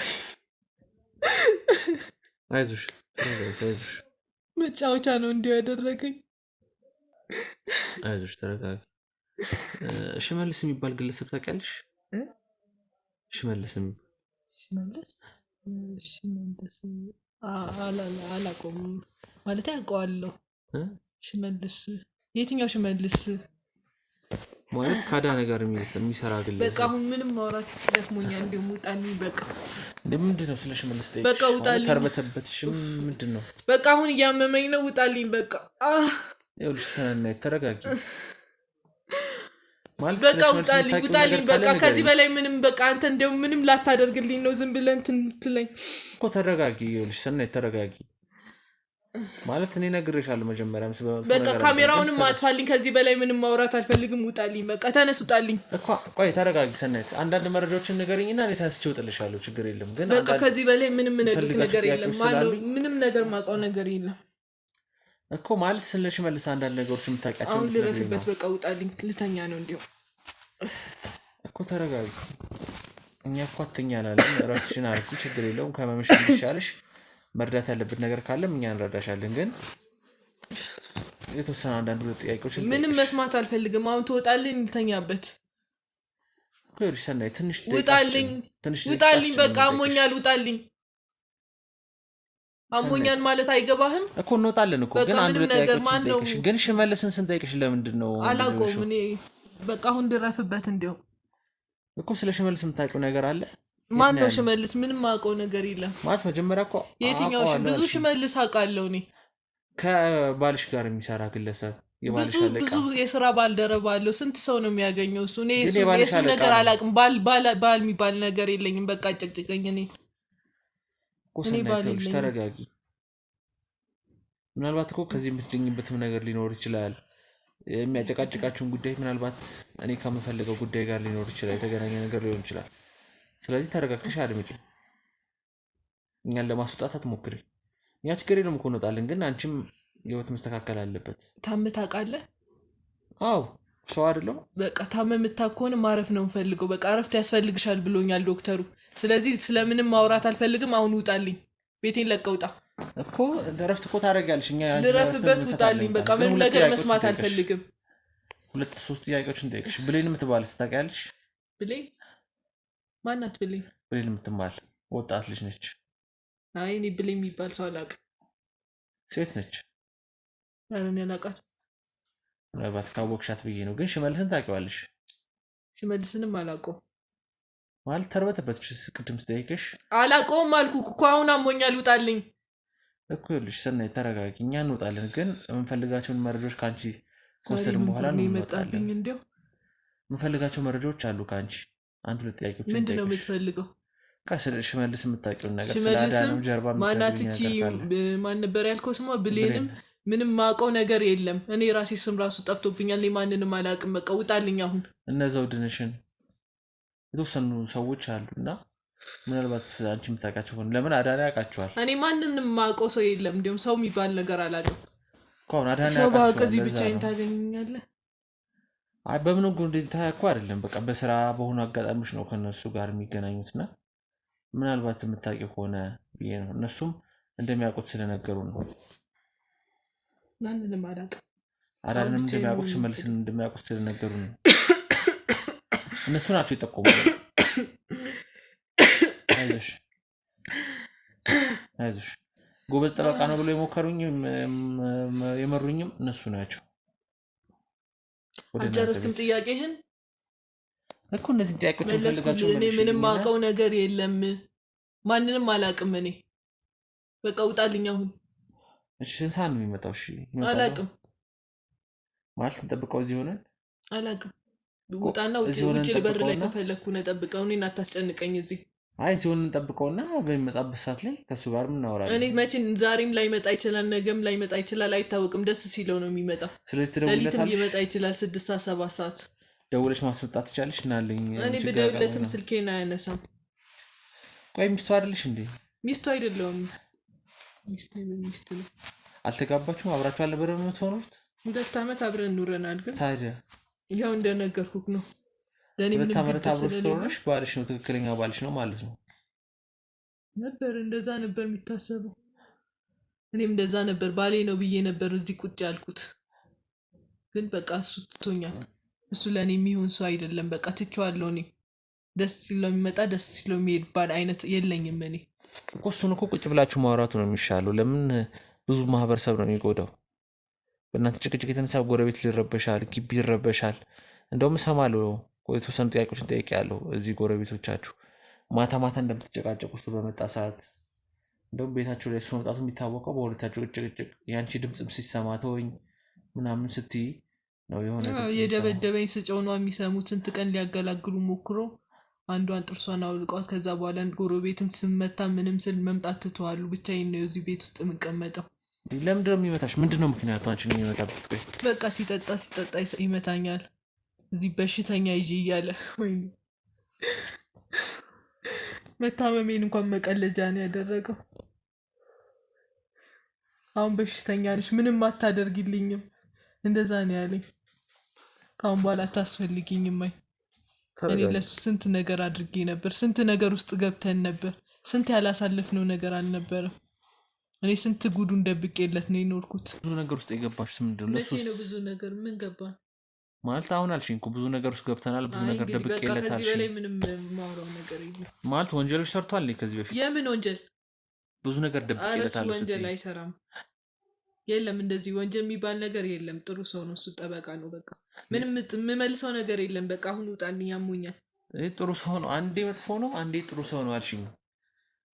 አይዞሽ አይዞሽ መጫወቻ ነው እንዲሁ ያደረገኝ። አይዞሽ ተረጋጊ። ሽመልስ የሚባል ግለሰብ ታውቂያለሽ? ሽመልስ ሽመልስ አላውቀውም ማለት ያውቀዋለሁ። ሽመልስ የትኛው ሽመልስ? ማለት ከአዳነ ጋር የሚሰራ ግለሰብ። በቃ አሁን ምንም ማውራት ደክሞኛል። እንዲሁም ውጣልኝ በቃ። ምንድን ነው ስለ ሽመልስ ጠይቅሽ? በቃ ውጣልኝ። ተርበተበትሽም ምንድን ነው? በቃ አሁን እያመመኝ ነው። ውጣልኝ በቃ። ይኸውልሽ ሰናይ ተረጋጊ። ማለት በቃ ውጣልኝ በቃ። ከዚህ በላይ ምንም በቃ አንተ እንደው ምንም ላታደርግልኝ ነው ዝም ብለን ትለኝ እኮ። ተረጋጊ። ይኸውልሽ ሰናይ ተረጋጊ። ማለት እኔ ነግሬሻለሁ መጀመሪያም በቃ ካሜራውንም አጥፋልኝ። ከዚህ በላይ ምንም ማውራት አልፈልግም። ውጣልኝ በቃ። ተነስ ውጣልኝ እኮ። ቆይ ተረጋጊ ሰናይት፣ አንዳንድ መረጃዎችን ንገሪኝና እኔ ተነስቼ እውጥልሻለሁ። ችግር የለም ግን በቃ ከዚህ በላይ ምንም ነገር የለም። ማነው ምንም ነገር ማውቀው ነገር የለም እኮ። ማለት ስለ ሽመልስ አንዳንድ ነገሮች የምታውቂያቸው አሁን ልረፍበት በቃ። ውጣልኝ ልተኛ ነው እንዲሁ እኮ። ተረጋጊ። እኛ እኮ አትኛላለን። እረፍትሽን አድርጊ፣ ችግር የለውም። ከመመሽ ይሻልሽ። መርዳት ያለበት ነገር ካለም እኛ እንረዳሻለን። ግን የተወሰነ አንዳንድ ሁለት ጥያቄዎች ምንም መስማት አልፈልግም። አሁን ትወጣልኝ ልተኛበት። ይኸውልሽ ሰናይ ትንሽ ውጣልኝ በቃ። አሞኛል ውጣልኝ። አሞኛል ማለት አይገባህም እኮ። እንወጣለን እኮ ግን አንድ ሁለት ጥያቄዎች ግን ሽመልስን ስንጠይቅሽ ለምንድን ነው? አላውቀውም እኔ በቃ አሁን ልረፍበት እንዲሁ እኮ። ስለ ሽመልስ የምታውቂው ነገር አለ? ማን ነው ሽመልስ? ምንም አውቀው ነገር የለም። ማለት መጀመሪያ እኮ የትኛው ብዙ ሽመልስ አውቃለሁ እኔ። ከባልሽ ጋር የሚሰራ ግለሰብ ብዙ የስራ ባልደረባ አለው። ስንት ሰው ነው የሚያገኘው እሱ? እኔ የሱ ነገር አላውቅም። ባል የሚባል ነገር የለኝም። በቃ ጨቅጭቀኝ። እኔ ባል የለኝም። ተረጋጊ። ምናልባት እኮ ከዚህ የምትገኝበትም ነገር ሊኖር ይችላል። የሚያጨቃጭቃችሁን ጉዳይ ምናልባት እኔ ከምፈልገው ጉዳይ ጋር ሊኖር ይችላል። የተገናኘ ነገር ሊሆን ይችላል። ስለዚህ ተረጋግተሽ አድምጪ። እኛን ለማስወጣት አትሞክሪ። እኛ ችግር የለም እኮ እንወጣለን። ግን አንቺም ህይወት መስተካከል አለበት። ታመህ ታውቃለህ? አዎ ሰው አይደለም። በቃ ታመህ የምታውቅ ከሆነ ማረፍ ነው የምፈልገው። በቃ እረፍት ያስፈልግሻል ብሎኛል ዶክተሩ። ስለዚህ ስለምንም ማውራት አልፈልግም። አሁን ውጣልኝ። ቤቴን ለቀህ ውጣ እኮ። እረፍት እኮ ታደርጊያለሽ። እኛ ልረፍበት። ውጣልኝ በቃ። ምንም ነገር መስማት አልፈልግም። 2-3 ጥያቄዎችን ጠይቅሽ። ብሌን የምትባል ታውቂያለሽ? ብሌን ማናት? ብሌን የምትባል ወጣት ልጅ ነች። አይ እኔ ብሌን የሚባል ሰው አላውቅም። ሴት ነች። ኧረ እኔ አላውቃትም። ምናልባት ካወቅሻት ብዬ ነው። ግን ሽመልስን ታውቂዋለሽ? ሽመልስንም አላውቀውም። ማለት ተርበተበትሽ። ቅድም ስጠይቅሽ አላውቀውም አልኩህ እኮ። አሁን አሞኛል ውጣልኝ እኮ። ይኸውልሽ ሰናይ ተረጋጊ። እኛ እንወጣለን። ግን የምንፈልጋቸውን መረጃዎች ከአንቺ ከወሰድን በኋላ ነው የመጣብኝ። እንዲያው የምንፈልጋቸው መረጃዎች አሉ ከአንቺ። አንድ ሁለት ጥያቄዎች ምንድን ነው የምትፈልገው? ሽመልስ የምታውቂውን ነገር ሽመልስም ማናት? እቺ ማን ነበር ያልከው ስሟ? ብሌንም ምንም ማውቀው ነገር የለም። እኔ ራሴ ስም ራሱ ጠፍቶብኛል። እኔ ማንንም አላውቅም። በቃ ውጣልኝ አሁን። እነ ዘውድነሽን የተወሰኑ ሰዎች አሉ እና ምናልባት አንቺ የምታውቃቸው ሆነ። ለምን አዳነ ያውቃቸዋል። እኔ ማንንም ማውቀው ሰው የለም። እንዲሁም ሰው የሚባል ነገር አላውቅም። አዳነ ሰው ባውቅ እዚህ ብቻዬን ታገኘኛለህ? አይ በምን ጉዳይ እኮ አይደለም። በቃ በስራ በሆኑ አጋጣሚዎች ነው ከነሱ ጋር የሚገናኙትና ምናልባት የምታውቂው ከሆነ ብዬ ነው። እነሱም እንደሚያውቁት ስለነገሩ ነው። ማንንም አላውቅም። አዳንም እንደሚያውቁት ሽመልስን እንደሚያውቁት ስለነገሩ ነው። እነሱ ናቸው የጠቆሙት። አይዞሽ ጎበዝ ጠበቃ ነው ብሎ የሞከሩኝ የመሩኝም እነሱ ናቸው። አልጨረስክም ጥያቄህን እኮ። እነዚህ ጥያቄዎች እንፈልጋቸው። እኔ ምንም አውቀው ነገር የለም። ማንንም አላውቅም እኔ። በቃ ውጣልኝ አሁን። እሺ ስንት ሰዓት ነው የሚመጣው? እሺ አላውቅም ማለት እንጠብቀው እዚህ ሆነን? አላውቅም። ውጣና ውጭ በር ላይ ከፈለኩ ነው ጠብቀው። እኔን አታስጨንቀኝ እዚህ። አይ ሲሆን እንጠብቀውና በሚመጣበት ሰዓት ላይ ከሱ ጋር እናወራለን። እኔ መቼም ዛሬም ላይመጣ ይችላል፣ ነገም ላይመጣ ይችላል፣ አይታወቅም። ደስ ሲለው ነው የሚመጣው። ስለዚህ ትደውልለታለሽ። ሌሊትም ሊመጣ ይችላል 6 ሰዓት 7 ሰዓት ደውለሽ ማስወጣት ትቻለሽ። እናለኝ እኔ ብደውልለትም ስልኬን አያነሳም። ቆይ ሚስቱ አይደለሽ እንዴ? ሚስቱ አይደለሁም። ሚስት ነው። አልተጋባችሁም? አብራችሁ አልነበረም የምትሆኑት? 2 ዓመት አብረን ኑረናል። ግን ታዲያ ያው እንደነገርኩህ ነው። ለኔ ምንም ግድ ስለሌለሽ ባልሽ ነው፣ ትክክለኛ ባልሽ ነው ማለት ነው። ነበር እንደዛ ነበር የሚታሰበው። እኔም እንደዛ ነበር ባሌ ነው ብዬ ነበር እዚህ ቁጭ ያልኩት። ግን በቃ እሱ ትቶኛል። እሱ ለእኔ የሚሆን ሰው አይደለም። በቃ ትቼዋለሁ። እኔ ደስ ሲለው የሚመጣ ደስ ሲለው የሚሄድ ባል አይነት የለኝም እኔ። እኮ እሱን እኮ ቁጭ ብላችሁ ማውራቱ ነው የሚሻለው። ለምን ብዙ ማህበረሰብ ነው የሚጎዳው። በእናንተ ጭቅጭቅ የተነሳ ጎረቤት ሊረበሻል፣ ግቢ ይረበሻል። እንደውም እሰማለሁ የተወሰኑ ጥያቄዎችን ጠይቄያለሁ። እዚህ ጎረቤቶቻችሁ ማታ ማታ እንደምትጨቃጨቁ እሱ በመጣ ሰዓት እንደውም ቤታቸው ላይ እሱ መምጣቱ የሚታወቀው በሁለታቸው ጭቅጭቅ የአንቺ ድምፅም ሲሰማ ተወኝ ምናምን ስትይ ነው የሆነ የደበደበኝ ስጨው ነው የሚሰሙት። ስንት ቀን ሊያገላግሉ ሞክሮ አንዷን ጥርሷን አውልቋት ከዛ በኋላ ጎረቤትም ስመታ ምንም ስል መምጣት ትተዋሉ። ብቻዬን ነው እዚህ ቤት ውስጥ የምቀመጠው። ለምንድን ነው የሚመታሽ? ምንድን ነው ምክንያቱ አንቺን የሚመጣበት? ቆይ በቃ ሲጠጣ ይመታኛል። እዚህ በሽተኛ ይዤ እያለ ወይ መታመሜን እንኳን መቀለጃ ነው ያደረገው። አሁን በሽተኛ ነሽ ምንም አታደርጊልኝም እንደዛ ነው ያለኝ። ከአሁን በኋላ አታስፈልጊኝም። እኔ ለሱ ስንት ነገር አድርጌ ነበር። ስንት ነገር ውስጥ ገብተን ነበር። ስንት ያላሳለፍነው ነገር አልነበረም። እኔ ስንት ጉዱን ደብቄለት ነው የኖርኩት። ብዙ ነገር ውስጥ የገባሽ ምንድን ነው? መቼ ነው ብዙ ነገር? ምን ገባን ማለት? አሁን አልሽኝ እኮ ብዙ ነገር ውስጥ ገብተናል፣ ብዙ ነገር ደብቄለት አልሽኝ። ከዚህ በላይ ምንም ማውራው ነገር የለም። ማለት ወንጀሎች ሰርቷል ከዚህ በፊት? የምን ወንጀል? ብዙ ነገር ደብቄለት አለ። ወንጀል አይሰራም። የለም እንደዚህ ወንጀል የሚባል ነገር የለም። ጥሩ ሰው ነው እሱ፣ ጠበቃ ነው። በቃ ምንም የምመልሰው ነገር የለም። በቃ አሁን ውጣልኝ፣ ያሞኛል። ጥሩ ሰው ነው፣ አንዴ መጥፎ ነው፣ አንዴ ጥሩ ሰው ነው አልሽኝ።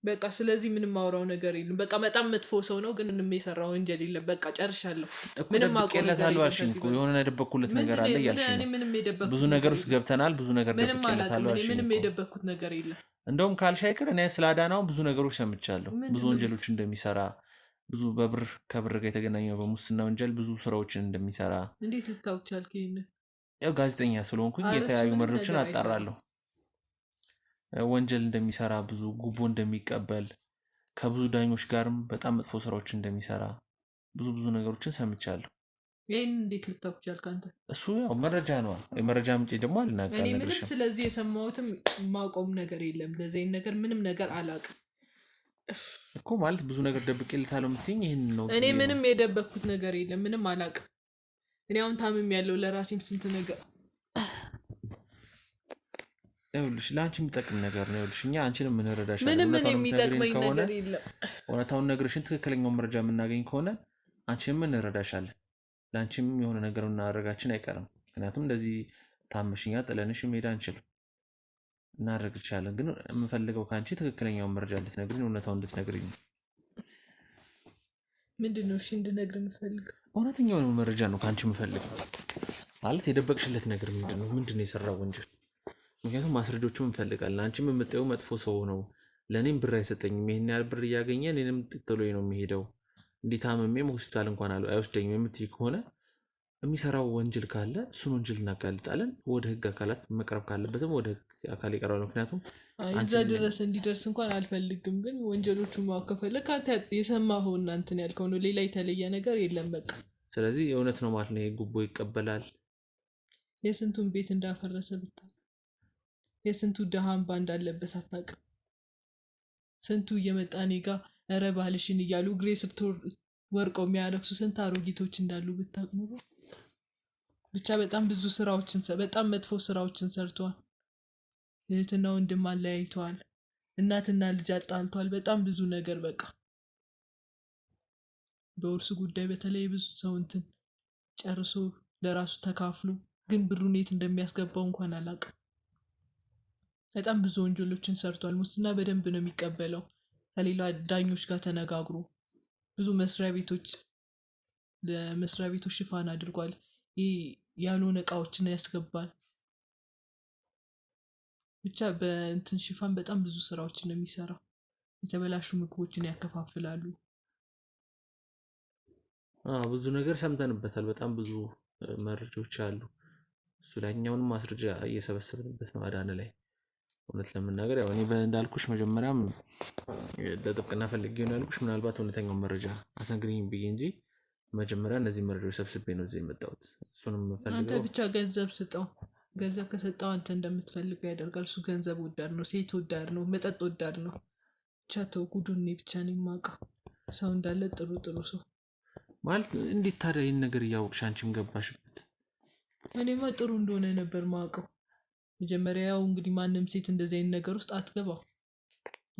በቃ ስለዚህ ምንም ማውራው ነገር የለም። በቃ በጣም መጥፎ ሰው ነው፣ ግን ምንም የሰራው ወንጀል የለም። በቃ ጨርሻለሁ። ምንም ማውቀው ነገር የለም አልሽኝ እኮ። የሆነ የደበቅኩለት ነገር አለ እያልሽኝ ነው። ምንም የደበቅኩት ብዙ ነገር ውስጥ ገብተናል፣ ብዙ ነገር ደብቄለታለሁ አልሽኝ። ምንም የደበቅኩት ነገር የለም። እንደውም ካልሽ አይቀር እኔ ስለ አዳናው ብዙ ነገሮች ሰምቻለሁ። ብዙ ወንጀሎች እንደሚሰራ፣ ብዙ ከብር ጋር የተገናኘው በሙስና ወንጀል ብዙ ስራዎችን እንደሚሰራ። እንዴት ልታውቅ ቻልክ? ይሄን ያው ጋዜጠኛ ስለሆንኩኝ የተለያዩ መረጃዎችን አጣራለሁ። ወንጀል እንደሚሰራ፣ ብዙ ጉቦ እንደሚቀበል፣ ከብዙ ዳኞች ጋርም በጣም መጥፎ ስራዎች እንደሚሰራ ብዙ ነገሮችን ሰምቻለሁ። ይሄን እንዴት ልታውቅ ቻልክ አንተ? እሱ ያው መረጃ ነው። የመረጃ ምንጭ ደግሞ አልናገርም። እኔ ምንም ስለዚህ የሰማሁትም ማቆም ነገር የለም። ለዚህ ነገር ምንም ነገር አላውቅም እኮ። ማለት ብዙ ነገር ደብቄለታለሁ የምትይኝ ይሄን ነው? እኔ ምንም የደበቅኩት ነገር የለም። ምንም አላውቅም። እኔ አሁን ታምም ያለው ለራሴም ስንት ነገር ይኸውልሽ፣ ለአንቺ የሚጠቅም ነገር ነው። ይኸውልሽ እኛ አንቺን የምንረዳሽ ምንም የሚጠቅመኝ ነገር የለም። እውነታውን ነግረሽን ትክክለኛውን መረጃ የምናገኝ ከሆነ አንቺንም እንረዳሻለን። ለአንቺም የሆነ ነገር እናደርጋችን አይቀርም። ምክንያቱም እንደዚህ ታመሽኛ ጥለንሽ መሄድ አንችልም። እናደርግልሻለን። ግን የምፈልገው ከአንቺ ትክክለኛውን መረጃ እንድትነግሪኝ፣ እውነታውን እንድትነግሪኝ። ምንድን ነው እሺ እንድነግር የምፈልገው? እውነተኛውን መረጃ ነው ከአንቺ የምፈልገው። ማለት የደበቅሽለት ነገር ምንድን ነው የሰራው ወንጀል? ምክንያቱም ማስረጃዎቹም እንፈልጋለን። አንቺም የምታየው መጥፎ ሰው ነው፣ ለእኔም ብር አይሰጠኝም፣ ይህን ያህል ብር እያገኘ እኔንም ጥሎኝ ነው የሚሄደው፣ እንዲህ ታምሜም ሆስፒታል እንኳን አይወስደኝም የምትይ ከሆነ የሚሰራው ወንጀል ካለ እሱን ወንጀል እናጋልጣለን። ወደ ህግ አካላት መቅረብ ካለበትም ወደ ህግ አካል ይቀርባል። ምክንያቱም እዛ ድረስ እንዲደርስ እንኳን አልፈልግም። ግን ወንጀሎቹ ማወቅ ከፈለግ አንተ የሰማኸው እናንተን ያልከው ነው። ሌላ የተለየ ነገር የለም በቃ። ስለዚህ የእውነት ነው ማለት ነው። ጉቦ ይቀበላል። የስንቱን ቤት እንዳፈረሰ ብታውቅ፣ የስንቱ ድሃ እንባ እንዳለበት አታውቅም። ስንቱ እየመጣ እኔ ጋ ኧረ ባልሽን እያሉ እግሬ ስር ወርቀው የሚያለቅሱ ስንት አሮጊቶች እንዳሉ ብታውቅ ኑሮ። ብቻ በጣም ብዙ ስራዎችን በጣም መጥፎ ስራዎችን ሰርተዋል። እህትና ወንድም አለያይተዋል። እናትና ልጅ አጣልተዋል። በጣም ብዙ ነገር በቃ በውርስ ጉዳይ በተለይ ብዙ ሰው እንትን ጨርሶ ለራሱ ተካፍሎ ግን ብሩን የት እንደሚያስገባው እንኳን አላውቅም። በጣም ብዙ ወንጀሎችን ሰርቷል። ሙስና በደንብ ነው የሚቀበለው። ከሌላ ዳኞች ጋር ተነጋግሮ ብዙ ለመስሪያ ቤቶች ሽፋን አድርጓል። ያልሆነ እቃዎችን ያስገባል። ብቻ በእንትን ሽፋን በጣም ብዙ ስራዎችን ነው የሚሰራው። የተበላሹ ምግቦችን ያከፋፍላሉ። ብዙ ነገር ሰምተንበታል። በጣም ብዙ መረጃዎች አሉ። እሱ ላይኛውንም ማስረጃ እየሰበሰብንበት ነው አዳነ ላይ። እውነት ለመናገር ያው እኔ እንዳልኩሽ መጀመሪያም ለጥብቅና ፈልጌ ነው ያልኩሽ። ምናልባት እውነተኛውን መረጃ አትነግሪኝም ብዬ እንጂ መጀመሪያ እነዚህ መረጃዎች ሰብስቤ ነው እዚህ የመጣሁት። እሱንም የምፈልገው አንተ ብቻ ገንዘብ ስጠው። ገንዘብ ከሰጠው አንተ እንደምትፈልገው ያደርጋል። እሱ ገንዘብ ወዳድ ነው፣ ሴት ወዳድ ነው፣ መጠጥ ወዳድ ነው። ብቻ ተው ጉዱን። እኔ ብቻ ነኝ የማውቀው። ሰው እንዳለ ጥሩ ሰው ማለት እንዴት ታዲያ ይህን ነገር እያወቅሽ አንቺም ገባሽበት? እኔማ ጥሩ እንደሆነ ነበር ማውቀው። መጀመሪያ ያው እንግዲህ ማንም ሴት እንደዚህ አይነት ነገር ውስጥ አትገባው።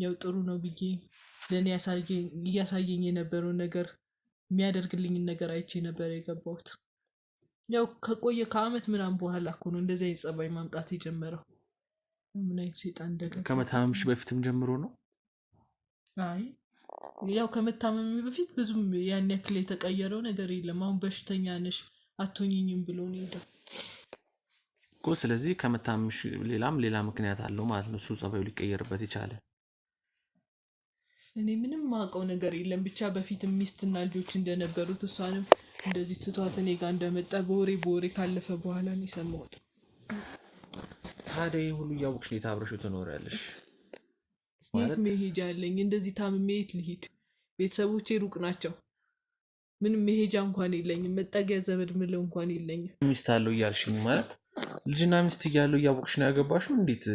ያው ጥሩ ነው ብዬ ለእኔ እያሳየኝ የነበረውን ነገር የሚያደርግልኝን ነገር አይቼ ነበር የገባሁት። ያው ከቆየ ከአመት ምናምን በኋላ እኮ ነው እንደዚህ አይነት ጸባይ ማምጣት የጀመረው። ምን አይነት ሴጣን እንደገባ። ከመታመምሽ በፊትም ጀምሮ ነው? አይ ያው ከመታመሚ በፊት ብዙም ያን ያክል የተቀየረው ነገር የለም። አሁን በሽተኛ ነሽ አትሆኝኝም ብሎ ነው ሄደው እኮ። ስለዚህ ከመታመምሽ ሌላ ምክንያት አለው ማለት ነው እሱ ጸባዩ ሊቀየርበት የቻለ። እኔ ምንም ማውቀው ነገር የለም። ብቻ በፊትም ሚስትና ልጆች እንደነበሩት እሷንም እንደዚህ ትቷት እኔ ጋር እንደመጣ በወሬ ካለፈ በኋላ ነው የሰማሁት። ታዲያ ሁሉ እያወቅሽ እንዴት አብረሽው ትኖሪያለሽ? የት መሄጃ አለኝ? እንደዚህ ታምሜ የት ልሂድ? ቤተሰቦቼ ሩቅ ናቸው። ምንም መሄጃ እንኳን የለኝም። መጠጊያ ዘመድ ምለው እንኳን የለኝም። ሚስት አለው እያልሽኝ ማለት ልጅና ሚስት እያለው እያወቅሽ ነው ያገባሽው? እንዴት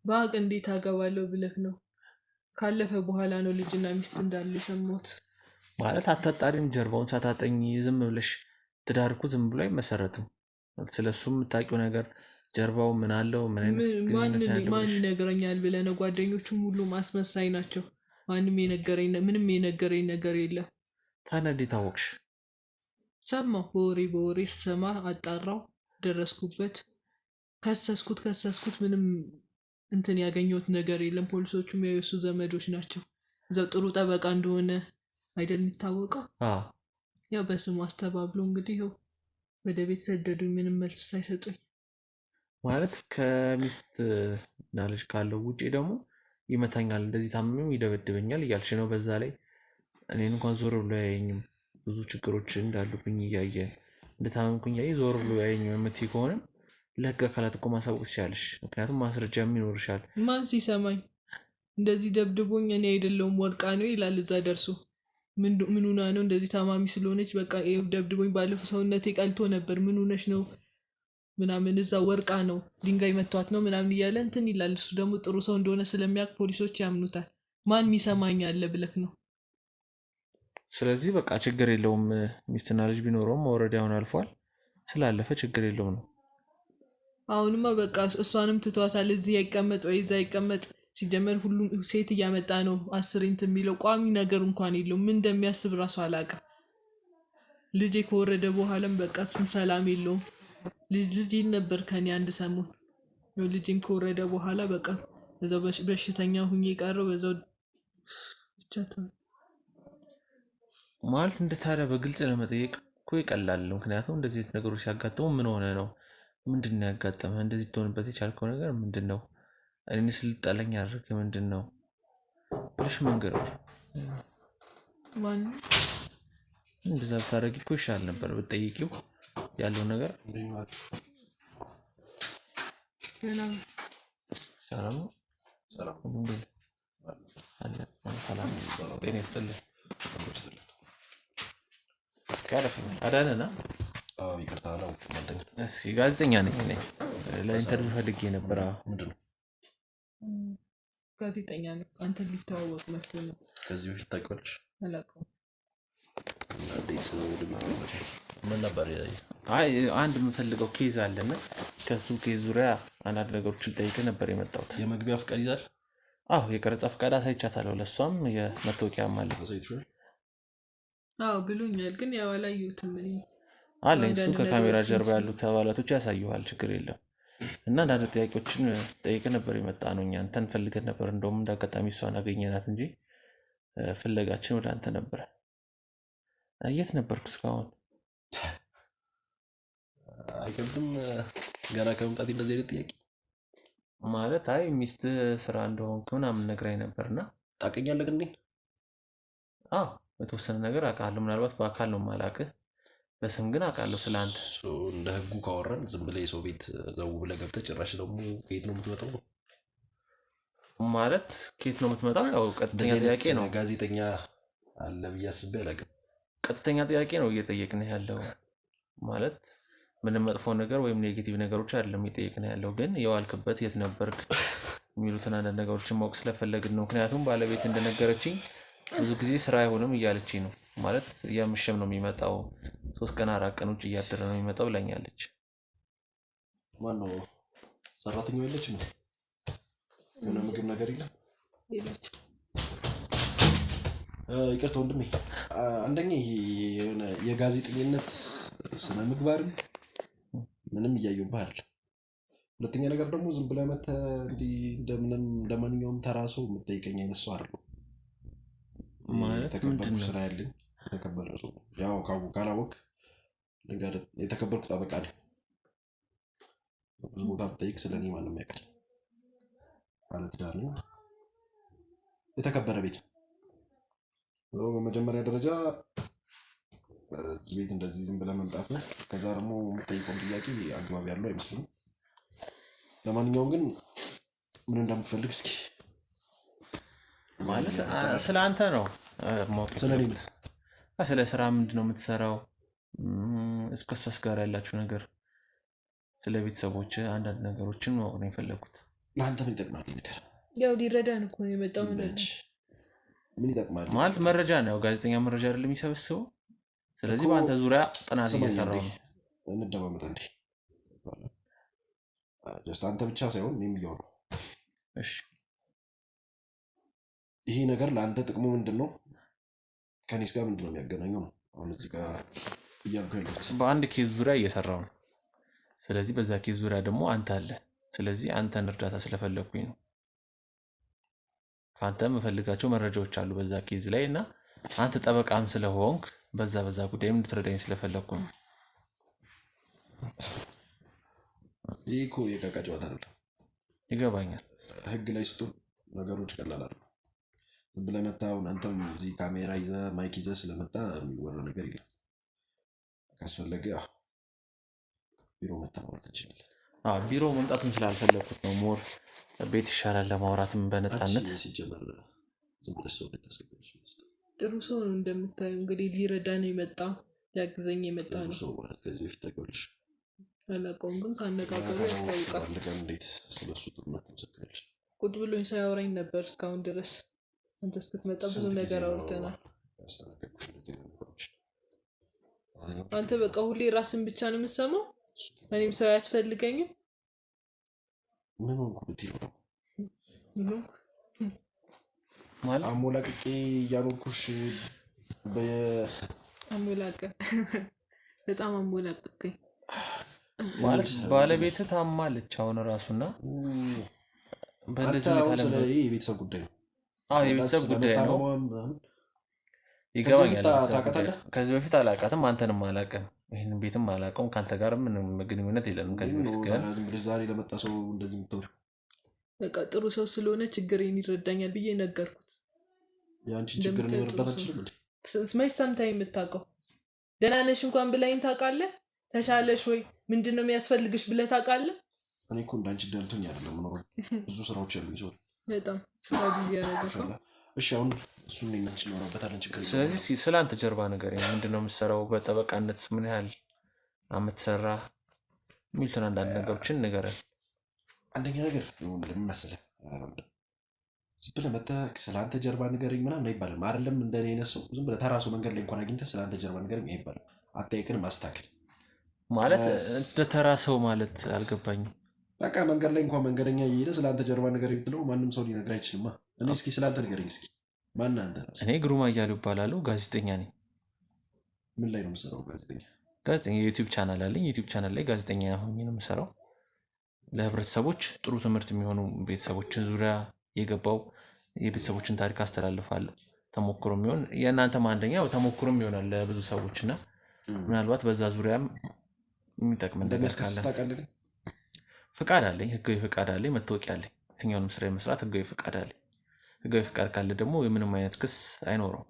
በአቅ እንዴት አገባለሁ ብለህ ነው? ካለፈ በኋላ ነው ልጅና ሚስት እንዳለ የሰማሁት። ማለት አታጣሪም? ጀርባውን ሳታጠኝ ዝም ብለሽ ትዳር እኮ ዝም ብሎ አይመሰረትም። ስለሱ የምታውቂው ነገር ጀርባው ምን አለው? ምን አይነት ማን ይነግረኛል ብለህ ነው? ጓደኞቹም ሁሉ ማስመሳይ ናቸው። ምንም የነገረኝ ነገር የለም። ታዲያ እንዴት አወቅሽ? ሰማሁ። በወሬ ስሰማ አጣራው፣ ደረስኩበት፣ ከሰስኩት። ምንም እንትን ያገኘሁት ነገር የለም። ፖሊሶቹም ያው የሱ ዘመዶች ናቸው። እዛው ጥሩ ጠበቃ እንደሆነ አይደል የሚታወቀው? ያው በስሙ አስተባብሎ እንግዲህ ይኸው ወደ ቤት ሰደዱኝ፣ ምንም መልስ ሳይሰጡኝ። ማለት ከሚስት እና ልጅ ካለው ውጪ ደግሞ ይመታኛል፣ እንደዚህ ታምሜም ይደበድበኛል እያልሽ ነው። በዛ ላይ እኔን እንኳን ዞር ብሎ ያየኝም፣ ብዙ ችግሮች እንዳሉብኝ እያየ እንደታመምኩኝ እያየ ዞር ብሎ ያየኝም የምትይ ከሆነ ለህግ አካላት እኮ ማሳወቅ ትችላለሽ። ምክንያቱም ማስረጃም ይኖርሻል። ማን ሲሰማኝ? እንደዚህ ደብድቦኝ እኔ አይደለሁም ወርቃ ነው ይላል እዛ ደርሶ። ምን ሆና ነው እንደዚህ ታማሚ ስለሆነች በቃ ደብድቦኝ፣ ባለፈው ሰውነቴ ቀልቶ ነበር፣ ምን ሆነች ነው ምናምን፣ እዛ ወርቃ ነው ድንጋይ መቷት ነው ምናምን እያለ እንትን ይላል። እሱ ደግሞ ጥሩ ሰው እንደሆነ ስለሚያውቅ ፖሊሶች ያምኑታል። ማን የሚሰማኝ አለ ብለክ ነው? ስለዚህ በቃ ችግር የለውም። ሚስትና ልጅ ቢኖረውም ወረዳውን አልፏል፣ ስላለፈ ችግር የለውም ነው። አሁንማ በቃ እሷንም ትቷታል። እዚህ አይቀመጥ ወይ እዛ አይቀመጥ። ሲጀመር ሁሉም ሴት እያመጣ ነው አስሬንት የሚለው ቋሚ ነገር እንኳን የለውም። ምን እንደሚያስብ ራሱ አላውቅም። ልጄ ከወረደ በኋላም በቃ እሱም ሰላም የለውም። ልጅ ነበር ከኔ አንድ ሰሞን። ልጅም ከወረደ በኋላ በቃ በዛው በሽተኛ ሁኜ ቀረው። በዛው ብቻ ማለት እንደ ታዲያ በግልጽ ለመጠየቅ እኮ ይቀላል። ምክንያቱም እንደዚህ ነገሮች ሲያጋጥሙ ምን ሆነ ነው፣ ምንድን ነው ያጋጠመ፣ እንደዚህ ትሆንበት የቻልከው ነገር ምንድን ነው፣ እኔ ስልጠለኝ ያደርግ ምንድን ነው ብለሽ መንገር ነው። እንደዛ ብታደርጊ እኮ ይሻል ነበር፣ ብትጠይቂው ያለው ነገር። ሰላም ጤና ይስጥልኝ። አዳነና ይቅርታ ነው። እስኪ ጋዜጠኛ ነኝ እኔ። ለኢንተርቪው ፈልጌ ነበር። ምንድን ነው? ጋዜጠኛ ነኝ። አንተ ሊተዋወቅ መጥቶ ነው። ከዚህ በፊት ታውቂዋለሽ? አላውቀውም። ምን ነበር? አይ አንድ የምፈልገው ኬዝ አለና ከሱ ኬዝ ዙሪያ አንዳንድ ነገሮችን ልጠይቅህ ነበር የመጣሁት። የመግቢያ ፍቃድ ይዛል? አዎ የቀረጻ ፍቃድ አሳይቻታለሁ። ለእሷም የመታወቂያም አለ። አሳይቶሻል? አዎ ብሎኛል፣ ግን ያው አላየሁትም። አለኝ እሱ ከካሜራ ጀርባ ያሉት አባላቶች ያሳዩሃል፣ ችግር የለም። እና አንዳንድ ጥያቄዎችን ጠይቅህ ነበር የመጣ ነው። እኛ አንተን ፈልገን ነበር። እንደውም እንዳጋጣሚ እሷን አገኘናት እንጂ ፍለጋችን ወደ አንተ ነበረ። የት ነበርክ እስካሁን? አይከብድም ገና ከመምጣት እንደዚህ አይነት ጥያቄ ማለት። አይ ሚስት ስራ እንደሆንክ ምናምን ነግራኝ ነበርና። ታውቀኛለህ ግን? አዎ የተወሰነ ነገር አውቃለሁ። ምናልባት በአካል ነው የማላውቅህ፣ በስም ግን አውቃለሁ ስለአንተ። እንደ ህጉ ካወራን ዝም ብለህ የሰው ቤት ዘው ብለህ ገብተህ ጭራሽ ደግሞ ከየት ነው የምትመጣው ነው ማለት። ከየት ነው የምትመጣው? ያው ቀጥተኛ ጥያቄ ነው። ጋዜጠኛ አለ ብዬ አስቤ አላውቅም። ቀጥተኛ ጥያቄ ነው እየጠየቅን ያለው። ማለት ምንም መጥፎ ነገር ወይም ኔጌቲቭ ነገሮች አይደለም እየጠየቅን ያለው፣ ግን የዋልክበት የት ነበርክ የሚሉትን አንዳንድ ነገሮችን ማወቅ ስለፈለግን ነው። ምክንያቱም ባለቤት እንደነገረችኝ ብዙ ጊዜ ስራ አይሆንም እያለችኝ ነው። ማለት እያመሸም ነው የሚመጣው፣ 3 ቀን 4 ቀን ውጭ እያደረ ነው የሚመጣው ብላኛለች። ማነው ሰራተኛው? የለችም ነው የሆነ ምግብ ነገር የለም። የለችም። ይቅርታ ወንድሜ፣ አንደኛ ይሄ የሆነ የጋዜጠኝነት ስነ ምግባርም ምንም እያየሁብህ አይደል። ሁለተኛ ነገር ደግሞ ዝም ብለህ መተህ እንዲህ እንደምንም እንደማንኛውም ተራ ሰው የምትጠይቀኝ አይነት ሰው አይደለሁም። ማለት የተከበርኩ ምንድን ነው? ስራ ያለኝ የተከበረ ሰው ያው ካላወቅ ልንገርህ፣ የተከበርኩ ጠበቃ ነኝ። ብዙ ቦታ ብጠይቅ ስለ እኔ ማንም ያውቃል። ባለትዳር ነኝ። የተከበረ ቤት ነው። በመጀመሪያ ደረጃ እዚህ ቤት እንደዚህ ዝም ብለህ መምጣት ነው። ከዛ ደግሞ የምጠይቀውን ጥያቄ አግባብ ያለው አይመስልም። ለማንኛውም ግን ምን እንደምትፈልግ እስኪ ማለት ስለ አንተ ነው ማወቅ ስለ እኔ የፈለኩት። ስለ ስራ ምንድን ነው የምትሰራው? እስከሳስ ጋር ያላችሁ ነገር፣ ስለ ቤተሰቦች አንዳንድ ነገሮችን ማወቅ ነው የፈለኩት። ለአንተ ምን ይጠቅማል ይህ ነገር? ያው ሊረዳን እኮ ነው የመጣው። ምን ይጠቅማል ማለት መረጃ ነው። ያው ጋዜጠኛ መረጃ አይደለም የሚሰበስበው። ስለዚህ በአንተ ዙሪያ ጥናት እየሰራው ነው። እንደማመጣ እንዴ ጀስት አንተ ብቻ ሳይሆን እኔም እያወራሁ። እሺ ይሄ ነገር ለአንተ ጥቅሙ ምንድን ነው? ከኔስ ጋር ምንድን ነው የሚያገናኘው ነው አሁን እዚህ ጋር እያልኩ ያለሁት። በአንድ ኬዝ ዙሪያ እየሰራው ነው። ስለዚህ በዛ ኬዝ ዙሪያ ደግሞ አንተ አለ። ስለዚህ አንተን እርዳታ ስለፈለኩኝ ነው። ከአንተ የምፈልጋቸው መረጃዎች አሉ በዛ ኬዝ ላይ እና አንተ ጠበቃም ስለሆንክ በዛ ጉዳይም እንድትረዳኝ ስለፈለኩ ነው። ይህ እኮ የቃቃ ጨዋታ አይደለም። ይገባኛል። ህግ ላይ ስትሆን ነገሮች ቀላል አይደለም። ዝም ብለህ መጣ አሁን አንተም እዚህ ካሜራ ይዘህ ማይክ ይዘህ ስለመጣ የሚወራ ነገር የለም። ካስፈለገ ቢሮ መተህ ማውራት እንችላለን። ቢሮ መምጣትም ስላልፈለኩት ነው። ሞር ቤት ይሻላል ለማውራትም በነፃነት። ሲጀመር ዝም ብለሽ ሰው ልታስገባሽ ቤት ውስጥ ጥሩ ሰው ነው እንደምታየው። እንግዲህ ሊረዳን የመጣ ሊያግዘኝ የመጣ ነው። ሰው ማለት ከዚህ በፊት ታውቂዋለሽ? አላውቀውም፣ ግን ካነጋገሩ ያስታውቃል። አንድ ቀን እንዴት ስለሱ ጥሩነት ትመሰክሪያለሽ? ቁጭ ብሎኝ ሳያወራኝ ነበር እስካሁን ድረስ። አንተ እስክትመጣ ብዙ ነገር አውርተናል። አንተ በቃ ሁሌ ራስን ብቻ ነው የምትሰማው። እኔም ሰው አያስፈልገኝም። ምን ሆንኩ ብትይ ነው ማለት አሞላቅቄ እያኖርኩሽ አሞላቀ በጣም አሞላቅቀኝ። ማለት ባለቤትህ ታማለች አሁን ራሱና በእንደዚህ ሁኔታ ስለ የቤተሰብ ጉዳይ ነው። የቤተሰብ ጉዳይ ነው። ይገባኛል። ከዚህ በፊት አላውቃትም፣ አንተንም አላውቅም፣ ይህን ቤትም አላውቀውም። ከአንተ ጋር ምንም ግንኙነት የለንም ከዚህ በፊት። ግን ዝም ብለሽ ዛሬ ለመጣ ሰው እንደዚህ የምታወሪው በቃ ጥሩ ሰው ስለሆነ ችግሬን ይረዳኛል ብዬ ነገርኩት። የአንቺን ችግር መረዳት አልችልም እንዴ? መች ሰምተህ የምታውቀው? ደህና ነሽ እንኳን ብላኝ ታውቃለህ? ተሻለሽ ወይ ምንድን ነው የሚያስፈልግሽ ብለህ ታውቃለህ? እኔ እኮ እንዳንቺ ደልቶኝ አይደለም የምኖረው፣ ብዙ ስራዎች ያሉኝ ሰው በጣም ስራ ጊዜ ያደረገው። እሺ አሁን እሱን እናንቺ እናወራበታለን፣ ችግር የለም። ስለዚህ ስለ አንተ ጀርባ ነገር ምንድን ነው የምትሰራው? በጠበቃነት ምን ያህል አመት ሰራ የሚሉትን አንዳንድ ነገሮችን ንገረን። አንደኛ ነገር እንደምን መሰለህ፣ ዝም ብለህ መተህ ስለ አንተ ጀርባ ንገረኝ ምናምን አይባልም። አይደለም እንደኔ አይነት ሰው ዝም ብለህ ተራ ሰው መንገድ ላይ እንኳን አግኝተህ ስለ አንተ ጀርባ ንገረኝ አይባልም። አጠያየቅን ማስተካከል ማለት እንደ ተራ ሰው ማለት አልገባኝም። በቃ መንገድ ላይ እንኳን መንገደኛ እየሄደ ስለ አንተ ጀርባ ንገረኝ ብትለው ማንም ሰው ሊነግርህ አይችልማ። እኔ እስኪ ስለ አንተ ንገረኝ እስኪ። ማነህ አንተ? እኔ ግሩማ እያሉ ይባላሉ፣ ጋዜጠኛ ነኝ። ምን ላይ ነው የምትሰራው? ጋዜጠኛ? ጋዜጠኛ የዩቲዩብ ቻናል አለኝ። ዩቲዩብ ቻናል ላይ ጋዜጠኛ ሆኜ ነው የምሰራው። ለህብረተሰቦች ጥሩ ትምህርት የሚሆኑ ቤተሰቦችን ዙሪያ የገባው የቤተሰቦችን ታሪክ አስተላልፋለሁ። ተሞክሮ የሚሆን የእናንተም አንደኛ ተሞክሮም ይሆናል ለብዙ ሰዎች እና ምናልባት በዛ ዙሪያም የሚጠቅም ነገር ካለ ፍቃድ አለኝ፣ ህጋዊ ፍቃድ አለኝ፣ መታወቂያ አለኝ። የትኛውንም ስራ የመስራት ህጋዊ ፍቃድ አለኝ። ህጋዊ ፍቃድ ካለ ደግሞ የምንም አይነት ክስ አይኖረውም።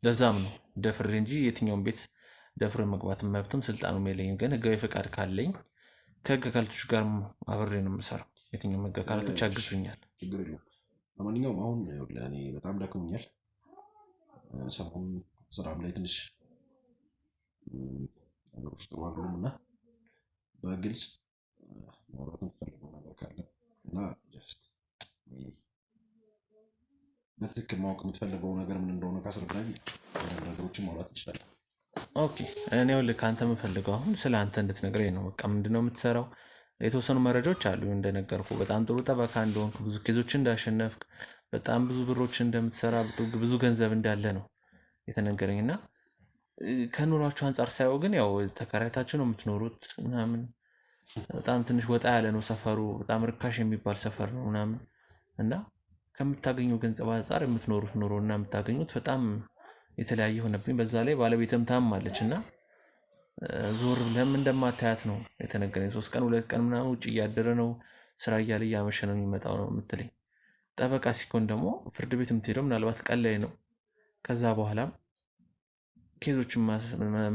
ለዛም ነው ደፍሬ እንጂ የትኛውን ቤት ደፍሬ መግባት መብትም ስልጣኑም የለኝም። ግን ህጋዊ ፍቃድ ካለኝ ከህግ አካላቶች ጋር አብሬ ነው የምሰራው። የትኛውም ህግ አካላቶች ያግዙኛል። ችግር የለውም። ለማንኛውም አሁን ለእኔ በጣም ደክሞኛል። ሰሞኑን ስራም ላይ ትንሽ ነገሮች ጥሩ አይደሉም እና በግልጽ ማውራት የምትፈልገው ነገር ካለ እና ጀስት በትክክል ማወቅ የምትፈልገው ነገር ምን እንደሆነ ካስረዳኝ አንዳንድ ነገሮችን ማውራት እንችላለን። ኦኬ እኔ ይኸውልህ ከአንተ የምፈልገው አሁን ስለ አንተ እንድትነግረኝ ነው። በቃ ምንድነው የምትሰራው? የተወሰኑ መረጃዎች አሉ እንደነገርኩ፣ በጣም ጥሩ ጠበቃ እንደሆንክ፣ ብዙ ኬዞችን እንዳሸነፍክ፣ በጣም ብዙ ብሮችን እንደምትሰራ፣ ብዙ ገንዘብ እንዳለ ነው የተነገረኝ እና ከኑሯችሁ አንጻር ሳየው ግን ያው ተከራይታችሁ ነው የምትኖሩት ምናምን። በጣም ትንሽ ወጣ ያለ ነው ሰፈሩ፣ በጣም ርካሽ የሚባል ሰፈር ነው ምናምን እና ከምታገኘው ገንዘብ አንጻር የምትኖሩት ኑሮ እና የምታገኙት በጣም የተለያየ ሆነብኝ። በዛ ላይ ባለቤትም ታማለች እና ዞር ብለህም እንደማታያት ነው የተነገረኝ። 3 ቀን 2 ቀን ምናምን ውጭ እያደረ ነው ስራ እያለ እያመሸ ነው የሚመጣው ነው የምትለኝ። ጠበቃ ሲኮን ደግሞ ፍርድ ቤት የምትሄደው ምናልባት ቀን ላይ ነው። ከዛ በኋላም ኬዞችን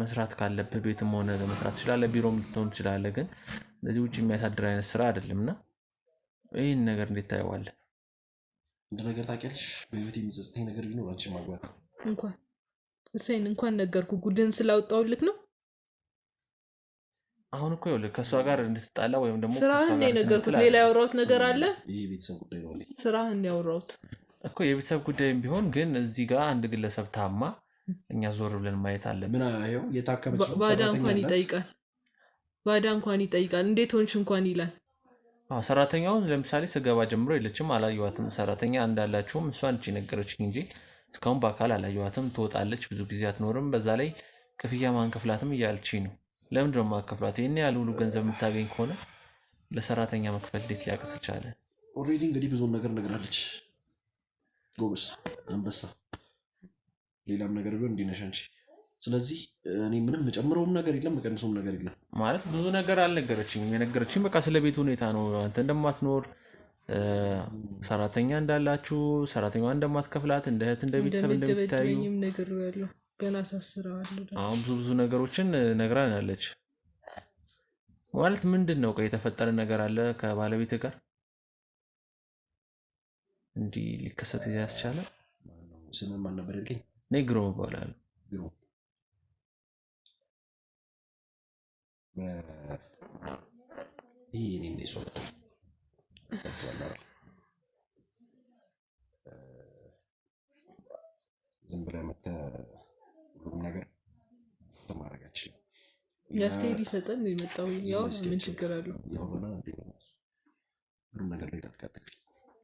መስራት ካለብህ ቤትም ሆነ መስራት ትችላለህ፣ ቢሮም ልትሆን ትችላለህ። ግን እንደዚህ ውጭ የሚያሳድር አይነት ስራ አይደለም እና ይህን ነገር እንዴት ታየዋለህ? እንደ ነገር ታውቂያለሽ፣ በህይወት የሚጸጽተኝ ነገር ቢኖር አንቺን ማግባት ነው። እንኳን እሰይን እንኳን ነገርኩ ጉድን ስላወጣውልክ ነው። አሁን እኮ ይኸውልህ ከእሷ ጋር እንድትጣላ ወይም ደግሞ ስራህን ነው የነገርኩት። ሌላ ያወራሁት ነገር አለ? ይህ የቤተሰብ ጉዳይ ነው አለኝ ስራህን ነው ያወራሁት እኮ የቤተሰብ ጉዳይም ቢሆን ግን እዚህ ጋር አንድ ግለሰብ ታማ እኛ ዞር ብለን ማየት አለብን። ምን ይኸው የታከመች ነው፣ ባዳ ሰራተኛ እንኳን አላት። ይጠይቃል። ባዳ እንኳን ይጠይቃል። እንዴት ሆንሽ እንኳን ይላል። ሰራተኛውን ለምሳሌ ስገባ ጀምሮ የለችም፣ አላየኋትም። ሰራተኛ እንዳላችሁም እሷ አንቺ ነገረችኝ እንጂ እስካሁን በአካል አላየኋትም። ትወጣለች፣ ብዙ ጊዜ አትኖርም። በዛ ላይ ክፍያ ማንከፍላትም እያልችኝ ነው። ለምንድን ነው የማከፍላት? ይህን ያህል ሁሉ ገንዘብ የምታገኝ ከሆነ ለሰራተኛ መክፈል እንዴት ሊያቅት ቻለ? ኦልሬዲ እንግዲህ ብዙን ነገር ነግራለች። ጎበስ አንበሳ፣ ሌላም ነገር ቢሆን እንዲህ ነሽ አንቺ። ስለዚህ እኔ ምንም የጨምረውም ነገር የለም የቀንሰውም ነገር የለም። ማለት ብዙ ነገር አልነገረችኝም። የነገረችኝ በቃ ስለ ቤት ሁኔታ ነው። አንተ እንደማትኖር ሰራተኛ እንዳላችሁ፣ ሰራተኛዋ እንደማትከፍላት፣ እንደ እህት እንደ ቤተሰብ እንደሚታዩ እንደምትደበድበኝም ነገር ያለው ገና ሳስረዋለሁ። አሁን ብዙ ነገሮችን ነግራናለች። ማለት ምንድን ነው የተፈጠረ ነገር አለ ከባለቤት ጋር እንዲህ ሊከሰት ያስቻለ? ስምን ማን ነበር ያልከኝ? እኔ ግሩም እባላለሁ። ግሩም ይህ እኔ ሰው ዝም ብለህ መተህ ሁሉም ነገር ተማረጋችን ያቴዲ ሰጠን የመጣው ያው ምን ችግር አለው? ያው ሁሉም ነገር ላይ ታጥቃጥቅ